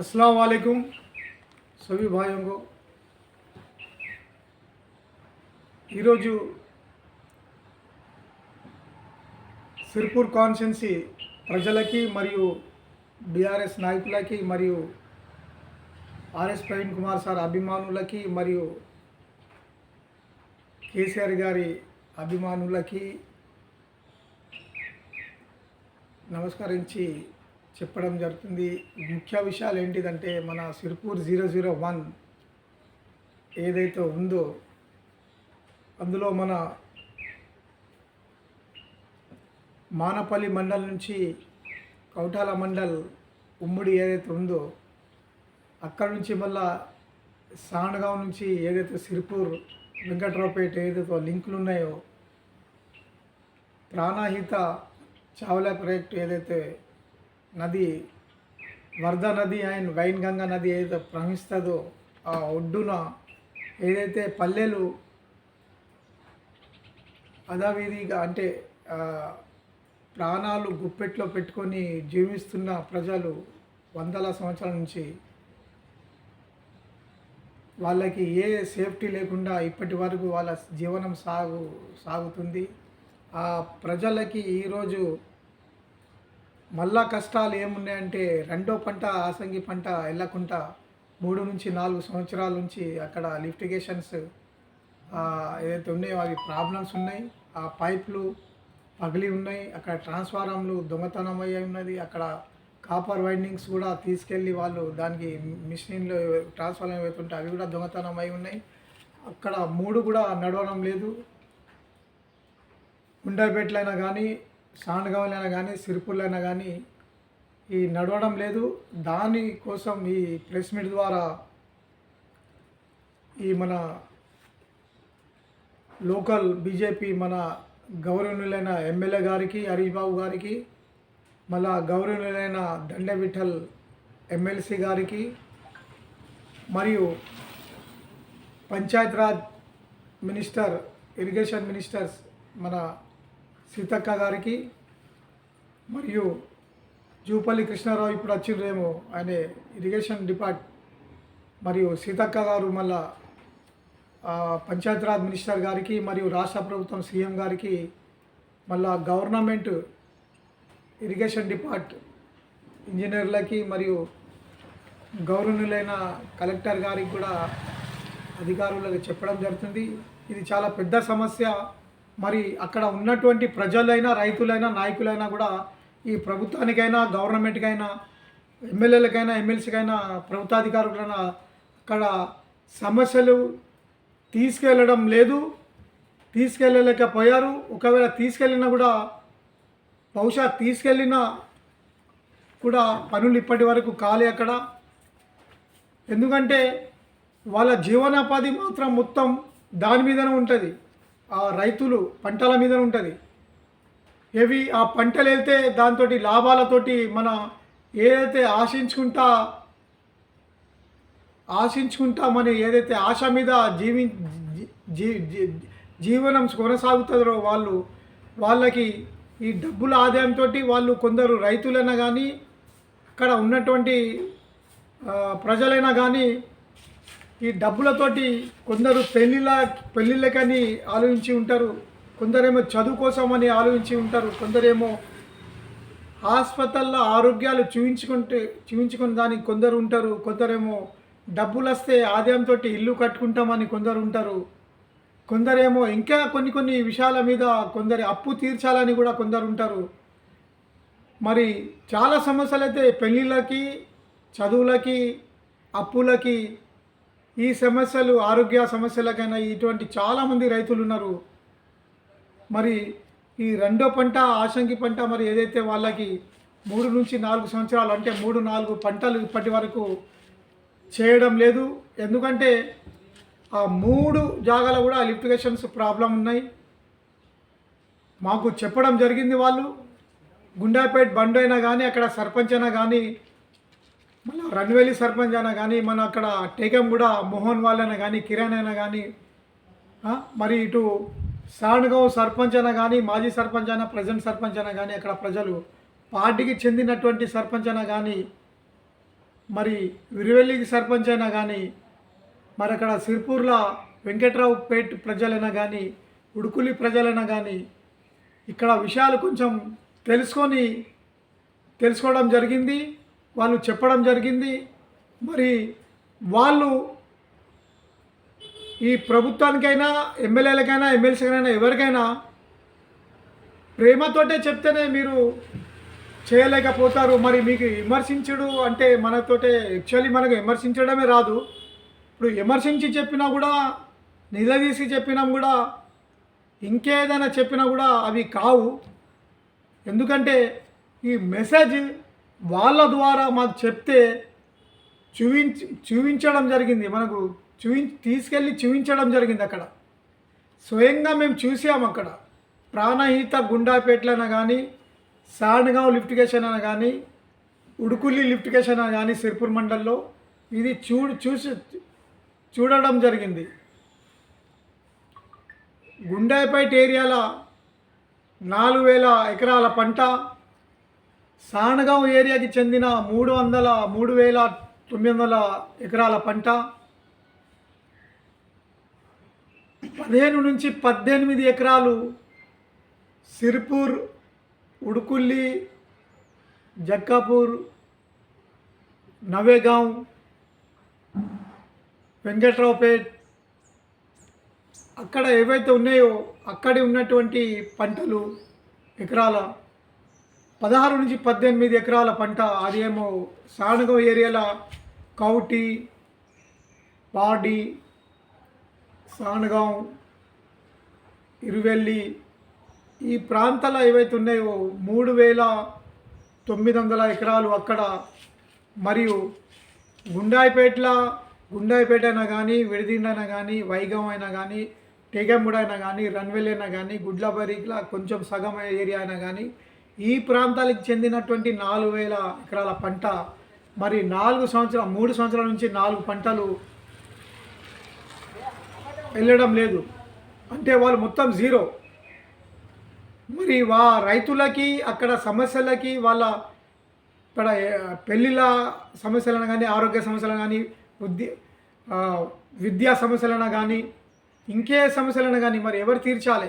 अस्सलाम वालेकुम सभी भाइयों को ఈరోజు సిర్పూర్ కాన్స్టిట్యున్సీ ప్రజలకి మరియు బీఆర్ఎస్ నాయకులకి మరియు ఆర్ఎస్ ప్రవీణ్ కుమార్ సార్ అభిమానులకి మరియు కేసీఆర్ గారి అభిమానులకి నమస్కరించి చెప్పడం జరుగుతుంది. ముఖ్య విషయాలు ఏంటిదంటే మన సిర్పూర్ 001 ఏదైతే ఉందో అందులో మన మానపల్లి మండల్ నుంచి కౌటాల మండల్ ఉమ్మడి ఏదైతే ఉందో అక్కడి నుంచి మళ్ళా సాండగావ్ నుంచి ఏదైతే సిర్పూర్ వెంకట్రావుపేట ఏదైతే లింకులు ఉన్నాయో ప్రాణహిత చావలా ప్రాజెక్టు ఏదైతే నది వర్ధా నది అండ్ వైన్గంగా నది ఏదైతే ప్రవహిస్తుందో ఆ ఒడ్డున ఏదైతే పల్లెలు అదావిధిగా అంటే ప్రాణాలు గుప్పెట్లో పెట్టుకొని జీవిస్తున్న ప్రజలు వందల సంవత్సరాల నుంచి వాళ్ళకి ఏ సేఫ్టీ లేకుండా ఇప్పటి వరకు వాళ్ళ జీవనం సాగుతుంది. ఆ ప్రజలకి ఈరోజు మళ్ళా కష్టాలు ఏమున్నాయంటే రెండో పంట ఆసంగి పంట వెళ్ళకుండా 3 నుంచి 4 సంవత్సరాల నుంచి అక్కడ లిఫ్టిగేషన్స్ ఏదైతే ఉన్నాయో అవి ప్రాబ్లమ్స్ ఉన్నాయి. ఆ పైపులు పగిలి ఉన్నాయి, అక్కడ ట్రాన్స్ఫారంలు దొంగతనం అయ్యి ఉన్నది, అక్కడ కాపర్ వైండింగ్స్ కూడా తీసుకెళ్ళి వాళ్ళు దానికి మిషన్లో ట్రాన్స్ఫారం ఏవైతుంటే అవి కూడా దొంగతనం అయి ఉన్నాయి. అక్కడ 3 కూడా నడవడం లేదు. గుండాపేటలైనా కానీ సాండగావులైనా కానీ సిరిపుల్లైనా కానీ ఈ నడవడం లేదు. దానికోసం ఈ ప్రెస్ మీట్ ద్వారా ఈ మన లోకల్ బీజేపీ మన గౌరవనీయులైన ఎమ్మెల్యే గారికి హరీష్ బాబు గారికి, మళ్ళా గౌరవనీయులైన దండే విఠల్ ఎమ్మెల్సీ గారికి మరియు పంచాయతీరాజ్ మినిస్టర్ ఇరిగేషన్ మినిస్టర్స్ మన సీతక్క గారికి మరియు జూపల్లి కృష్ణారావు ఇప్పుడు వచ్చిండ్రేమో ఆయన ఇరిగేషన్ డిపార్ట్ మరియు సీతక్క గారు మళ్ళా పంచాయతీరాజ్ మినిస్టర్ గారికి మరియు రాష్ట్ర ప్రభుత్వం సీఎం గారికి మళ్ళా గవర్నమెంట్ ఇరిగేషన్ డిపార్ట్ ఇంజనీర్లకి మరియు గౌరవనీయులైన కలెక్టర్ గారికి కూడా అధికారులకు చెప్పడం జరుగుతుంది. ఇది చాలా పెద్ద సమస్య. మరి అక్కడ ఉన్నటువంటి ప్రజలైనా రైతులైనా నాయకులైనా కూడా ఈ ప్రభుత్వానికైనా గవర్నమెంట్కైనా ఎమ్మెల్యేలకైనా ఎమ్మెల్సీకైనా ప్రభుత్వాధికారులైనా అక్కడ సమస్యలు తీసుకెళ్ళడం లేదు, తీసుకెళ్ళలేకపోయారు. ఒకవేళ తీసుకెళ్ళినా కూడా బహుశా తీసుకెళ్ళినా కూడా పనులు ఇప్పటి వరకు కాలే అక్కడ. ఎందుకంటే వాళ్ళ జీవనోపాధి మాత్రం మొత్తం దాని మీదనే ఉంటుంది, ఆ రైతులు పంటల మీదనే ఉంటుంది. ఏవి ఆ పంటలు వెళ్తే దాంతో లాభాలతోటి మన ఏదైతే ఆశించుకుంటా మన ఏదైతే ఆశ మీద జీవనం కొనసాగుతుందో వాళ్ళకి ఈ డబ్బుల ఆదాయంతో వాళ్ళు కొందరు రైతులైనా కానీ అక్కడ ఉన్నటువంటి ప్రజలైనా కానీ ఈ డబ్బులతోటి కొందరు పెళ్ళిళ్ళకని ఆలోచించి ఉంటారు, కొందరేమో చదువు కోసమని ఆలోచించి ఉంటారు, కొందరేమో హాస్పిటల్లో ఆరోగ్యాలు చూయించుకుని దానికి కొందరు ఉంటారు, కొందరేమో డబ్బులు వస్తే ఆదాయంతో ఇల్లు కట్టుకుంటామని కొందరు ఉంటారు, కొందరేమో ఇంకా కొన్ని విషయాల మీద కొందరు అప్పు తీర్చాలని కూడా కొందరు ఉంటారు. మరి చాలా సమస్యలు అయితే పెళ్ళిళ్ళకి చదువులకి అప్పులకి ఈ సమస్యలు ఆరోగ్య సమస్యలకైనా ఇటువంటి చాలామంది రైతులు ఉన్నారు. మరి ఈ రెండో పంట ఆశంకి పంట మరి ఏదైతే వాళ్ళకి 3 నుంచి 4 సంవత్సరాలు అంటే 3-4 పంటలు ఇప్పటి వరకు చేయడం లేదు. ఎందుకంటే ఆ 3 జాగాల కూడా లిఫ్టిగేషన్స్ ప్రాబ్లం ఉన్నాయి. మాకు చెప్పడం జరిగింది. వాళ్ళు గుండాపేట్ బండ్ అయినా కానీ అక్కడ సర్పంచ్ అయినా కానీ మన రన్వేలి సర్పంచ్ అయినా కానీ మన అక్కడ టేకంగూడ మోహన్ వాళ్ళైనా కానీ కిరణ్ అయినా కానీ మరి ఇటు సాండగావ్ సర్పంచ్ అయినా కానీ మాజీ సర్పంచ్ అయినా ప్రజెంట్ సర్పంచ్ అయినా కానీ అక్కడ ప్రజలు పార్టీకి చెందినటువంటి సర్పంచ్ అయినా కానీ మరి విరువెల్లికి సర్పంచ్ అయినా కానీ, మరి అక్కడ సిర్పూర్ల వెంకట్రావు పేట్ ప్రజలైనా కానీ, ఉడుకులి ప్రజలైనా కానీ ఇక్కడ విషయాలు కొంచెం తెలుసుకోవడం జరిగింది, వాళ్ళు చెప్పడం జరిగింది. మరి వాళ్ళు ఈ ప్రభుత్వానికైనా, ఎమ్మెల్యేలకైనా, ఎమ్మెల్సీకైనా, ఎవరికైనా ప్రేమతోటే చెప్తేనే మీరు చేయలేకపోతారు. మరి మీకు విమర్శించడు అంటే మనతోటే యాక్చువల్లీ మనకు విమర్శించడమే రాదు. ఇప్పుడు విమర్శించి చెప్పినా కూడా, నిలదీసి చెప్పినా కూడా, ఇంకేదైనా చెప్పినా కూడా అవి కావు. ఎందుకంటే ఈ మెసేజ్ వాళ్ళ ద్వారా మాకు చెప్తే చూపించడం జరిగింది, మనకు తీసుకెళ్ళి చూపించడం జరిగింది. అక్కడ స్వయంగా మేము చూసాము. అక్కడ ప్రాణహిత గుండాపేట్లైనా కానీ, సాండ్గావ్ లిఫ్టికేషన్ అయినా కానీ, ఉడుకుల్లి లిఫ్టికేషన్ అయినా కానీ సిర్పూర్ మండల్లో ఇది చూడడం జరిగింది. గుండాపేట్ ఏరియాల 4,000 ఎకరాల పంట, సాండ్గావ్ ఏరియాకి చెందిన 3,900 ఎకరాల పంట, 15 నుంచి 18 ఎకరాలు సిర్పూర్, ఉడుకుల్లి, జక్కాపూర్, నవేగాం, వెంకట్రావుపేట్ అక్కడ ఏవైతే ఉన్నాయో అక్కడి ఉన్నటువంటి పంటలు ఎకరాల 16 నుంచి 18 ఎకరాల పంట. అదేమో సాండ్గావ్ ఏరియాల కౌటి, పాడి, సాండ్గావ్, ఇరువెల్లి ఈ ప్రాంతాలు ఏవైతే ఉన్నాయో 3,900 ఎకరాలు అక్కడ. మరియు గుండాయిపేట అయినా కానీ, విడిదిండ అయినా కానీ, వైగం అయినా కానీ, టేగంగూడ అయినా కానీ, రన్వెల్ అయినా కానీ, గుడ్లబరిగిలా కొంచెం సగం ఏరియా అయినా కానీ ఈ ప్రాంతాలకు చెందినటువంటి 4,000 ఎకరాల పంట. మరి 3 సంవత్సరాల నుంచి 4 పంటలు వెళ్ళడం లేదు అంటే వాళ్ళు మొత్తం జీరో. మరి రైతులకి అక్కడ సమస్యలకి, వాళ్ళ ఇక్కడ పెళ్ళిళ్ళ సమస్యలను కానీ, ఆరోగ్య సమస్యలను కానీ, విద్యా సమస్యలను కానీ, ఇంకే సమస్యలను కానీ మరి ఎవరు తీర్చాలి?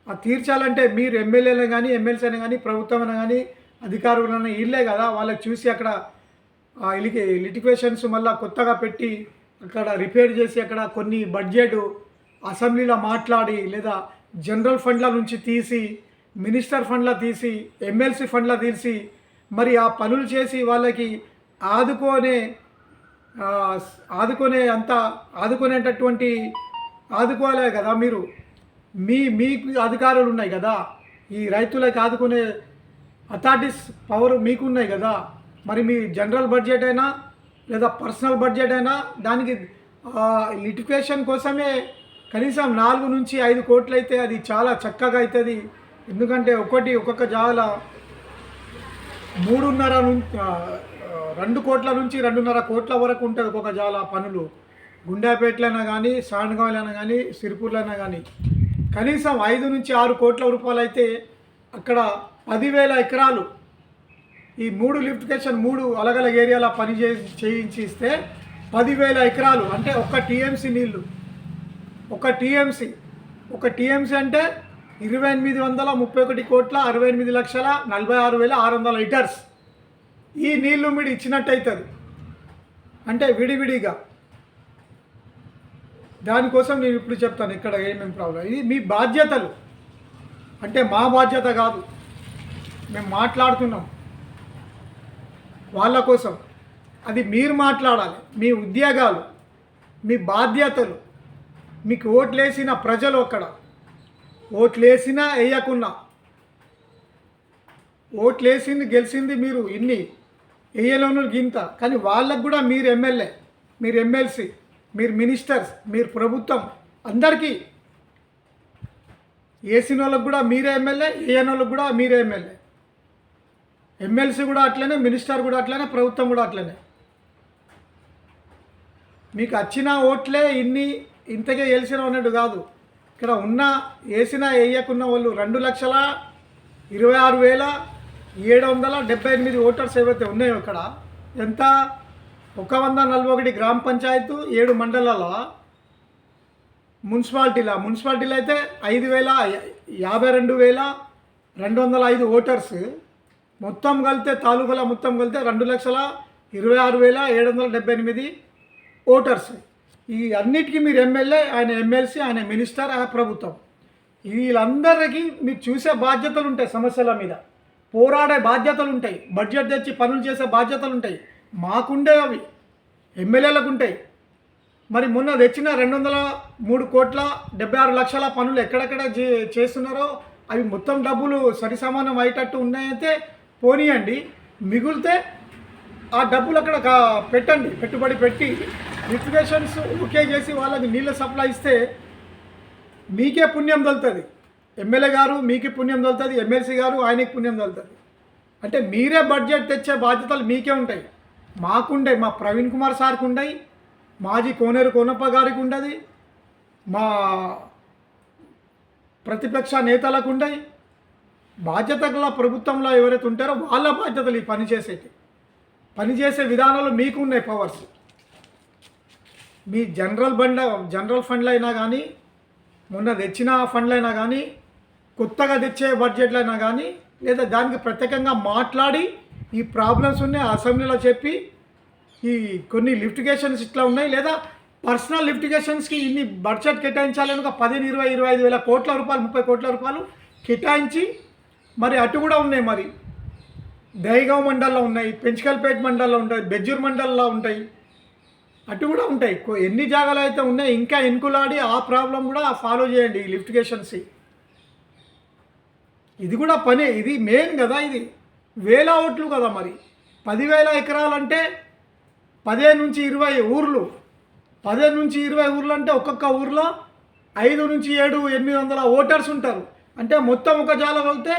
ఆ తీర్చాలంటే మీరు ఎమ్మెల్యేలు కానీ, ఎమ్మెల్సీ అయినా కానీ, ప్రభుత్వం అయినా కానీ, అధికారులైనా వీళ్ళే కదా. వాళ్ళకి చూసి అక్కడ లిటిగేషన్స్ మళ్ళీ కొత్తగా పెట్టి అక్కడ రిపేర్ చేసి అక్కడ కొన్ని బడ్జెట్ అసెంబ్లీలో మాట్లాడి, లేదా జనరల్ ఫండ్ల నుంచి తీసి, మినిస్టర్ ఫండ్ల తీసి, ఎమ్మెల్సీ ఫండ్ల తీసి మరి ఆ పనులు చేసి వాళ్ళకి ఆదుకోలే కదా మీరు. మీకు అధికారులు ఉన్నాయి కదా, ఈ రైతులకు ఆదుకునే అథారిటీస్ పవర్ మీకు ఉన్నాయి కదా. మరి మీ జనరల్ బడ్జెట్ అయినా లేదా పర్సనల్ బడ్జెట్ అయినా దానికి లిటిగేషన్ కోసమే కనీసం 4 నుంచి 5 కోట్లు అయితే అది చాలా చక్కగా అవుతుంది. ఎందుకంటే ఒక్కొక్క జాల 2 కోట్ల నుంచి 2.5 కోట్ల వరకు ఉంటుంది ఒక్కొక్క జాల పనులు. గుండాపేటలైనా కానీ, సాండ్గావ్లైనా కానీ, సిర్పూర్లైనా కానీ కనీసం 5 నుంచి 6 కోట్ల రూపాయలు అయితే అక్కడ 10,000 ఎకరాలు ఈ 3 లిఫ్టికేషన్ 3 అలగలగ ఏరియాల పని చేయించి ఇస్తే 10,000 ఎకరాలు అంటే ఒక టీఎంసీ నీళ్ళు. ఒక టీఎంసీ అంటే 2,831,68,46,600 లీటర్స్ ఈ నీళ్లు మీరు ఇచ్చినట్టు అవుతుంది. అంటే విడివిడిగా. దానికోసం నేను ఇప్పుడు చెప్తాను ఇక్కడ ఏమేమి ప్రాబ్లం. ఇది మీ బాధ్యతలు, అంటే మా బాధ్యత కాదు. మేము మాట్లాడుతున్నాం వాళ్ళ కోసం, అది మీరు మాట్లాడాలి. మీ ఉద్యోగాలు, మీ బాధ్యతలు, మీకు ఓట్లేసిన ప్రజలు, అక్కడ ఓట్లేసినా వేయకున్నా, ఓట్లేసింది గెలిచింది మీరు, ఇన్ని వేయలోను గింత, కానీ వాళ్ళకు కూడా మీరు ఎమ్మెల్యే, మీరు ఎమ్మెల్సీ, మీరు మినిస్టర్స్, మీరు ప్రభుత్వం అందరికీ వేసిన వాళ్ళకు కూడా మీరే ఎమ్మెల్యే, వేయని వాళ్ళకు కూడా మీరే ఎమ్మెల్యే. ఎమ్మెల్సీ కూడా అట్లనే, మినిస్టర్ కూడా అట్లనే, ప్రభుత్వం కూడా అట్లనే. మీకు వచ్చిన ఓట్లే ఇంతకే గెలిచిన అన్నట్టు కాదు. ఇక్కడ ఉన్న వేసినా వేయకున్న వాళ్ళు 2,26,778 ఓటర్స్ ఏవైతే ఉన్నాయో ఇక్కడ ఎంత 141 గ్రామ పంచాయతీ 7 మండలాల మున్సిపాలిటీలో అయితే 52,205 ఓటర్స్ మొత్తం కలితే తాలూకాల మొత్తం కలితే 2,26,778 ఓటర్స్. ఈ అన్నిటికీ మీరు ఎమ్మెల్యే, ఆయన ఎమ్మెల్సీ, ఆయన మినిస్టర్, ఆయన ప్రభుత్వం, వీళ్ళందరికీ మీరు చూసే బాధ్యతలు ఉంటాయి, సమస్యల మీద పోరాడే బాధ్యతలు ఉంటాయి, బడ్జెట్ తెచ్చి పనులు చేసే బాధ్యతలు ఉంటాయి. మాకుండే అవి ఎమ్మెల్యేలకు ఉంటాయి. మరి మొన్న తెచ్చిన 203,76,00,000 పనులు ఎక్కడెక్కడ చేస్తున్నారో అవి మొత్తం డబ్బులు సరిసమానం అయ్యేటట్టు ఉన్నాయైతే పోనీయండి. మిగిలితే ఆ డబ్బులు అక్కడ పెట్టండి, పెట్టుబడి పెట్టి లిఫ్టిగేషన్స్ ఓకే చేసి వాళ్ళకి నీళ్ళ సప్లై ఇస్తే మీకే పుణ్యం దొరుకుతుంది. ఎమ్మెల్యే గారు మీకు పుణ్యం దొరుకుతుంది, ఎమ్మెల్సీ గారు ఆయనకి పుణ్యం దొరుకుతుంది. అంటే మీరే బడ్జెట్ తెచ్చే బాధ్యతలు మీకే ఉంటాయి. మాకుండే, మా ప్రవీణ్ కుమార్ సార్కి ఉండయి, మాజీ కోనేరు కోనప్ప గారికి ఉండదు, మా ప్రతిపక్ష నేతలకు ఉండయి. బాధ్యత గల ప్రభుత్వంలో ఎవరైతే ఉంటారో వాళ్ళ బాధ్యతలు ఈ పనిచేసే విధానాలు మీకు ఉన్నాయి పవర్స్. మీ జనరల్ ఫండ్లు అయినా కానీ, మొన్న తెచ్చిన ఫండ్లు అయినా కానీ, కొత్తగా తెచ్చే బడ్జెట్లు అయినా కానీ, లేదా దానికి ప్రత్యేకంగా మాట్లాడి ఈ ప్రాబ్లమ్స్ ఉన్నాయి అసెంబ్లీలో చెప్పి ఈ కొన్ని లిఫ్టిగేషన్స్ ఇట్లా ఉన్నాయి, లేదా పర్సనల్ లిఫ్టిగేషన్స్కి ఇన్ని బడ్జెట్ కేటాయించాలని ఒక 10, 20, 25 వేల కోట్ల రూపాయలు, 30 కోట్ల రూపాయలు కేటాయించి మరి అటు కూడా ఉన్నాయి. మరి దైగావ్ మండల్లో ఉన్నాయి, పెంచికల్పేట మండల్లో ఉంటాయి, బెజ్జూర్ మండల్లో ఉంటాయి, అటు కూడా ఉంటాయి. ఎన్ని జాగాలు అయితే ఉన్నాయి ఇంకా ఎన్కులాడి ఆ ప్రాబ్లం కూడా ఫాలో చేయండి. ఈ లిఫ్టిగేషన్స్ ఇది కూడా పనే, ఇది మెయిన్ కదా. ఇది వేల ఓట్లు కదా. మరి 10,000 ఎకరాలంటే 15 నుంచి 20 ఊర్లు, 15 నుంచి 20 ఊర్లు అంటే ఒక్కొక్క ఊర్లో 5 నుంచి 7, 800 ఓటర్స్ ఉంటారు. అంటే మొత్తం ఒక జాల వెళ్తే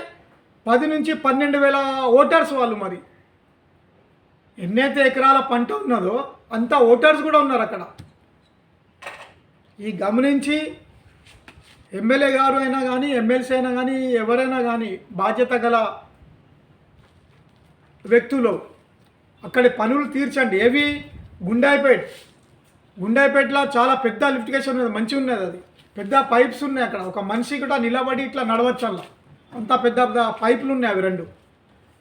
10 నుంచి 12,000 ఓటర్స్ వాళ్ళు. మరి ఎన్నైతే ఎకరాల పంట ఉన్నదో అంత ఓటర్స్ కూడా ఉన్నారు అక్కడ. ఈ గమనించి ఎమ్మెల్యే గారు అయినా కానీ, ఎమ్మెల్సీ అయినా కానీ, ఎవరైనా కానీ బాధ్యత గల వ్యక్తులు అక్కడి పనులు తీర్చండి. ఏవి గుండాయిపేటలో చాలా పెద్ద లిఫ్టిగేషన్ ఉన్నది, మంచిగా ఉన్నది. అది పెద్ద పైప్స్ ఉన్నాయి అక్కడ, ఒక మనిషి కూడా నిలబడి ఇట్లా నడవచ్చు. అలా అంత పెద్ద పైపులు ఉన్నాయి అవి 2.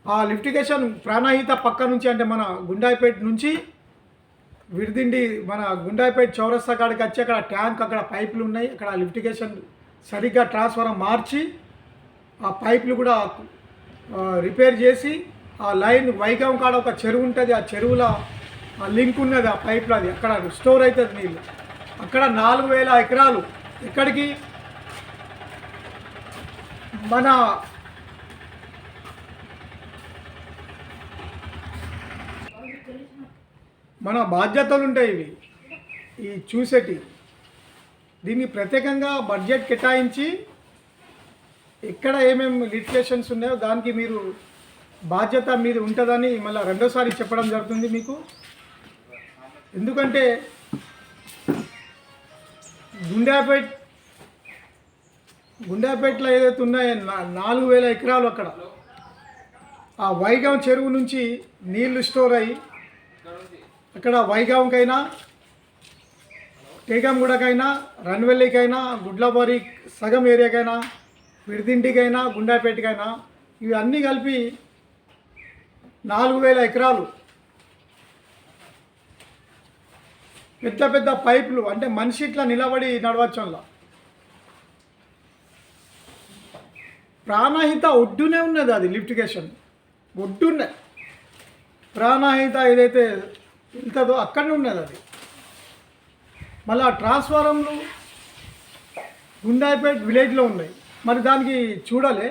ఆ లిఫ్టిగేషన్ ప్రాణహిత పక్క నుంచి, అంటే మన గుండాయిపేట నుంచి విడిదిండి మన గుండాయిపేట చౌరస్తా కాడికి వచ్చి అక్కడ ట్యాంక్, అక్కడ పైపులు ఉన్నాయి. అక్కడ లిఫ్టిగేషన్ సరిగ్గా ట్రాన్స్ఫారం మార్చి ఆ పైపులు కూడా రిపేర్ చేసి ఆ లైన్ వైగం కాడ ఒక చెరువు ఉంటుంది, ఆ చెరువులో ఆ లింక్ ఉన్నది ఆ పైపులు, అది అక్కడ స్టోర్ అవుతుంది నీళ్ళు. అక్కడ 4,000 ఎకరాలు ఎక్కడికి మన బాధ్యతలు ఉంటాయి ఇవి ఈ చూసేటి. దీన్ని ప్రత్యేకంగా బడ్జెట్ కేటాయించి ఎక్కడ ఏమేమి లిటిగేషన్స్ ఉన్నాయో దానికి మీరు బాధ్యత మీద ఉంటుందని మళ్ళీ రెండోసారి చెప్పడం జరుగుతుంది మీకు. ఎందుకంటే గుండాపేటలో ఏదైతే ఉన్నాయో 4,000 ఎకరాలు అక్కడ ఆ వైగాం చెరువు నుంచి నీళ్లు స్టోర్ అయ్యి అక్కడ వైగాంకైనా, టేగంగూడకైనా, రన్వెల్లికైనా, గుడ్లబారి సగం ఏరియాకైనా, విడిదింటికైనా, గుండాపేటకైనా ఇవి అన్నీ కలిపి 4,000 ఎకరాలు పెద్ద పెద్ద పైపులు. అంటే మనిషి ఇట్లా నిలబడి నడవచ్చంలా. ప్రాణహిత ఒడ్డునే ఉన్నది అది లిఫ్టిగేషన్, ఒడ్డునే ప్రాణహిత ఏదైతే వెళ్తుందో అక్కడనే ఉన్నది అది. మళ్ళీ ఆ ట్రాన్స్ఫారంలు గుండాయిపేట విలేజ్లో ఉన్నాయి. మరి దానికి చూడాలి,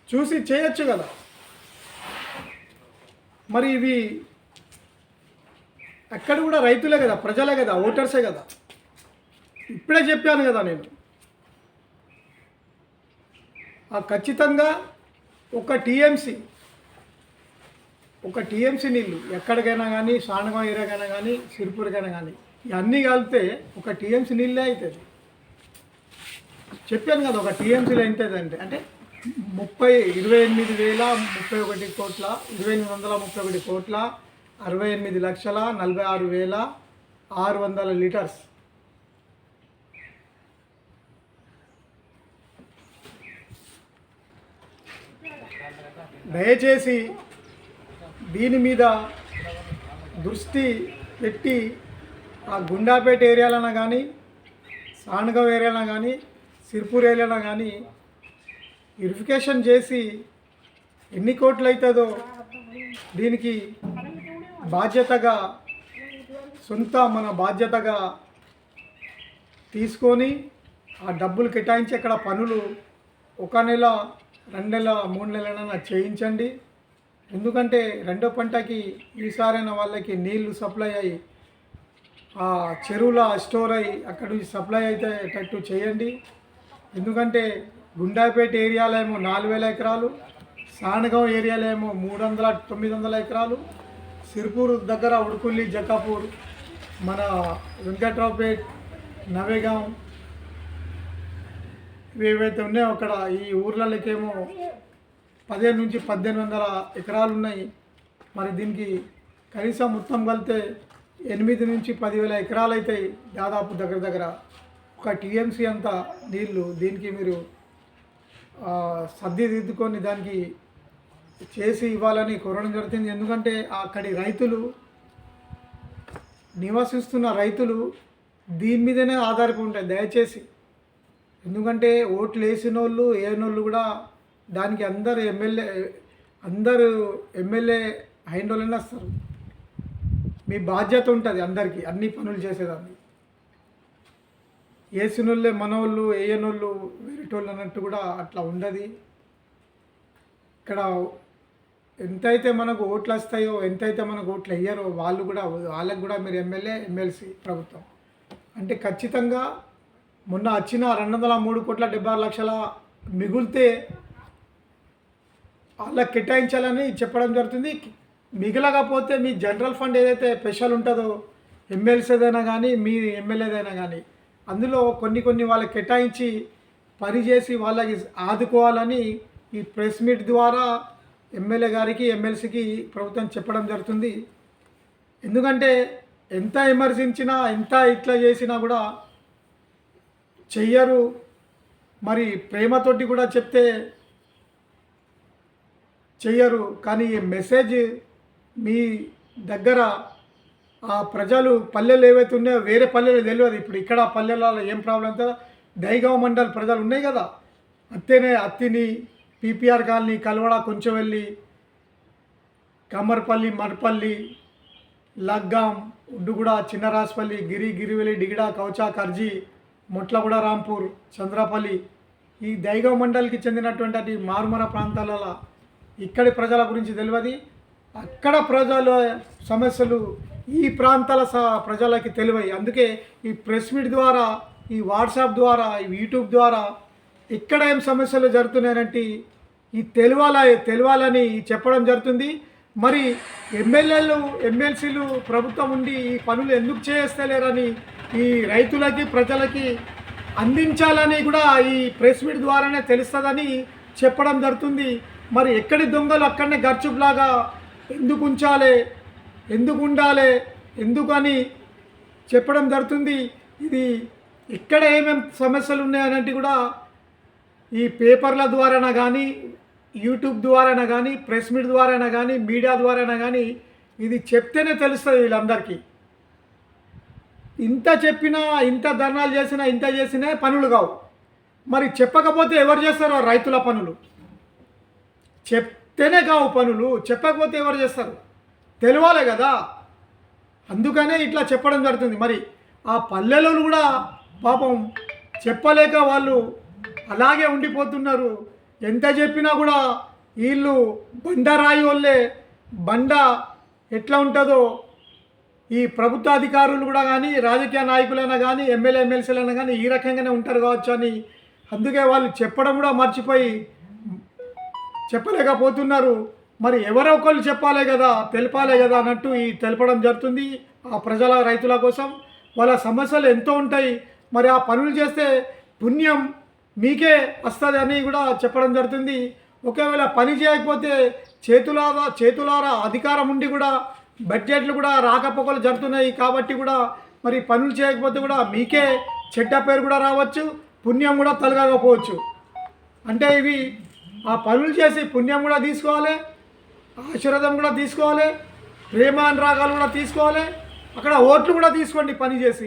చూసి చేయొచ్చు కదా. మరి ఇవి అక్కడ కూడా రైతులే కదా, ప్రజలే కదా, ఓటర్సే కదా. ఇప్పుడే చెప్పాను కదా నేను. ఖచ్చితంగా ఒక టీఎంసీ నీళ్ళు ఎక్కడికైనా కానీ, సాండగం ఏరియాకైనా కానీ, సిరిపూర్కైనా కానీ ఇవన్నీ కలిపితే ఒక టీఎంసీ నీళ్ళే అవుతుంది. చెప్పాను కదా ఒక టీఎంసీలో అవుతుంది అంటే 28,031 కోట్ల 2831 కోట్ల 68,46,600 లీటర్స్. దయచేసి దీని మీద దృష్టి పెట్టి ఆ గుండాపేట ఏరియాలన కానీ, సాణగావ్ ఏరియాలో కానీ, సిర్పూర్ ఏరియాలో కానీ వెరిఫికేషన్ చేసి ఎన్ని కోట్లు అవుతుందో దీనికి బాధ్యతగా మన బాధ్యతగా తీసుకొని ఆ డబ్బులు కేటాయించి అక్కడ పనులు 1 నెల 2 నెల 3 నెలలైనా చేయించండి. ఎందుకంటే రెండో పంటకి ఈసారైన వాళ్ళకి నీళ్లు సప్లై అయ్యి ఆ చెరువుల స్టోర్ అయ్యి అక్కడ నుంచి సప్లై అయ్యేటట్టు చేయండి. ఎందుకంటే గుండాపేట ఏరియాలో ఏమో 4,000 ఎకరాలు, సాణగావ్ ఏరియాలో ఏమో 900 ఎకరాలు, సిర్పూర్ దగ్గర ఉడుకుల్లి, జకాపూర్, మన వెంకట్రావుపేట్, నవేగాం ఏవైతే ఉన్నాయో అక్కడ ఈ ఊర్లకేమో 15 నుంచి 1800 ఎకరాలు ఉన్నాయి. మరి దీనికి కనీసం మొత్తం కలిపితే 8 నుంచి 10,000 ఎకరాలు అవుతాయి. దాదాపు దగ్గర 1 టీఎంసీ అంత నీళ్లు దీనికి మీరు సర్దిదిద్దుకొని దానికి చేసి ఇవ్వాలని కోరడం జరుగుతుంది. ఎందుకంటే అక్కడి రైతులు, నివసిస్తున్న రైతులు దీని మీదనే ఆధారపడి ఉంటాయి. దయచేసి, ఎందుకంటే ఓట్లు వేసిన వాళ్ళు వేయనోళ్ళు కూడా దానికి అందరు ఎమ్మెల్యే అయిన వాళ్ళనే వస్తారు. మీ బాధ్యత ఉంటుంది అందరికీ అన్ని పనులు చేసేదాన్ని. వేసినోళ్ళే మనోళ్ళు, వేయనోళ్ళు వేరేటోళ్ళు అన్నట్టు కూడా అట్లా ఉండదు. ఇక్కడ ఎంతైతే మనకు ఓట్లు వస్తాయో, ఎంతైతే మనకు ఓట్లు వేయరో వాళ్ళకు కూడా మీరు ఎమ్మెల్యే, ఎమ్మెల్సీ ప్రభుత్వం అంటే ఖచ్చితంగా మొన్న వచ్చిన 203,76,00,000 మిగిలితే వాళ్ళకి కేటాయించాలని చెప్పడం జరుగుతుంది. మిగలకపోతే మీ జనరల్ ఫండ్ ఏదైతే స్పెషల్ ఉంటుందో, ఎమ్మెల్సీదైనా కానీ, మీ ఎమ్మెల్యేదైనా కానీ, అందులో కొన్ని వాళ్ళకి కేటాయించి పనిచేసి వాళ్ళకి ఆదుకోవాలని ఈ ప్రెస్ మీట్ ద్వారా ఎమ్మెల్యే గారికి, ఎమ్మెల్సీకి ప్రభుత్వం చెప్పడం జరుగుతుంది. ఎందుకంటే ఎంత విమర్శించినా, ఎంత ఇట్లా చేసినా కూడా చెయ్యరు. మరి ప్రేమతోటి కూడా చెప్తే చెయ్యరు. కానీ ఈ మెసేజ్ మీ దగ్గర ఆ ప్రజలు పల్లెలు ఏవైతే ఉన్నాయో వేరే పల్లెలు తెలియదు. ఇప్పుడు ఇక్కడ పల్లెలలో ఏం ప్రాబ్లం అంతా దైగావ్ మండల్ ప్రజలు ఉన్నాయి కదా, అత్తిని, పీపీఆర్ కాలనీ, కల్వడ, కొంచెవెల్లి, కమ్మర్పల్లి, మర్పల్లి, లగ్గాం, ఉడ్డుగూడ, చిన్నరాజపల్లి, గిరివెల్లి, డిగిడ, కౌచా, కర్జీ, మొట్లగూడ, రాంపూర్, చంద్రపల్లి, ఈ దైగావ్ మండల్కి చెందినటువంటి మారుమూల ప్రాంతాలలో ఇక్కడి ప్రజల గురించి తెలియదు. అక్కడ ప్రజల సమస్యలు ఈ ప్రాంతాల ప్రజలకి తెలివై. అందుకే ఈ ప్రెస్ మీట్ ద్వారా, ఈ వాట్సాప్ ద్వారా, ఈ యూట్యూబ్ ద్వారా ఇక్కడ ఏం సమస్యలు జరుగుతున్నాయంటే ఈ తెలియాలని చెప్పడం జరుగుతుంది. మరి ఎమ్మెల్యేలు, ఎమ్మెల్సీలు ప్రభుత్వం ఉండి ఈ పనులు ఎందుకు చేస్తలేరని ఈ రైతులకి, ప్రజలకి అందించాలని కూడా ఈ ప్రెస్ మీట్ ద్వారానే తెలుస్తుందని చెప్పడం జరుగుతుంది. మరి ఎక్కడి దొంగలు అక్కడనే గర్చుబ్లాగా ఎందుకు ఉంచాలి, ఎందుకు ఉండాలి, ఎందుకని చెప్పడం జరుగుతుంది. ఇది ఇక్కడ ఏమేమి సమస్యలు ఉన్నాయనంటే కూడా ఈ పేపర్ల ద్వారానా కానీ, యూట్యూబ్ ద్వారానా కానీ, ప్రెస్ మీట్ ద్వారానా కానీ, మీడియా ద్వారానా కానీ ఇది చెప్తేనే తెలుస్తుంది వీళ్ళందరికీ. ఇంత చెప్పినా, ఇంత ధర్నాలు చేసినా, ఇంత చేసినా పనులు కావు. మరి చెప్పకపోతే ఎవరు చేస్తారు? రైతుల పనులు చెప్తేనే కావు పనులు. చెప్పకపోతే ఎవరు చేస్తారు? తెలియాలి కదా. అందుకనే ఇట్లా చెప్పడం జరుగుతుంది. మరి ఆ పల్లెలు కూడా పాపం చెప్పలేక వాళ్ళు అలాగే ఉండిపోతున్నారు. ఎంత చెప్పినా కూడా వీళ్ళు బండరాయి వాళ్ళే. బండ ఎట్లా ఉంటుందో ఈ ప్రభుత్వ అధికారులు కూడా కానీ, రాజకీయ నాయకులైనా కానీ, ఎమ్మెల్యే, ఎమ్మెల్సీలైనా కానీ ఈ రకంగానే ఉంటారు కావచ్చు అని అందుకే వాళ్ళు చెప్పడం కూడా మర్చిపోయి చెప్పలేకపోతున్నారు. మరి ఎవరో ఒకళ్ళు చెప్పాలి కదా, తెలపాలి కదా అన్నట్టు ఈ తెలపడం జరుగుతుంది. ఆ ప్రజల, రైతుల కోసం వాళ్ళ సమస్యలు ఎంతో ఉంటాయి. మరి ఆ పనులు చేస్తే పుణ్యం మీకే వస్తుంది అని కూడా చెప్పడం జరుగుతుంది. ఒకవేళ పని చేయకపోతే చేతులారా అధికారం ఉండి కూడా బడ్జెట్లు కూడా రాకపోకలు జరుగుతున్నాయి కాబట్టి కూడా మరి పనులు చేయకపోతే కూడా మీకే చెడ్డ పేరు కూడా రావచ్చు, పుణ్యం కూడా తొలగకపోవచ్చు. అంటే ఇవి ఆ పనులు చేసి పుణ్యం కూడా తీసుకోవాలి, ఆశీర్వాదం కూడా తీసుకోవాలి, ప్రేమానురాగాలు కూడా తీసుకోవాలి, అక్కడ ఓట్లు కూడా తీసుకోండి పని చేసి.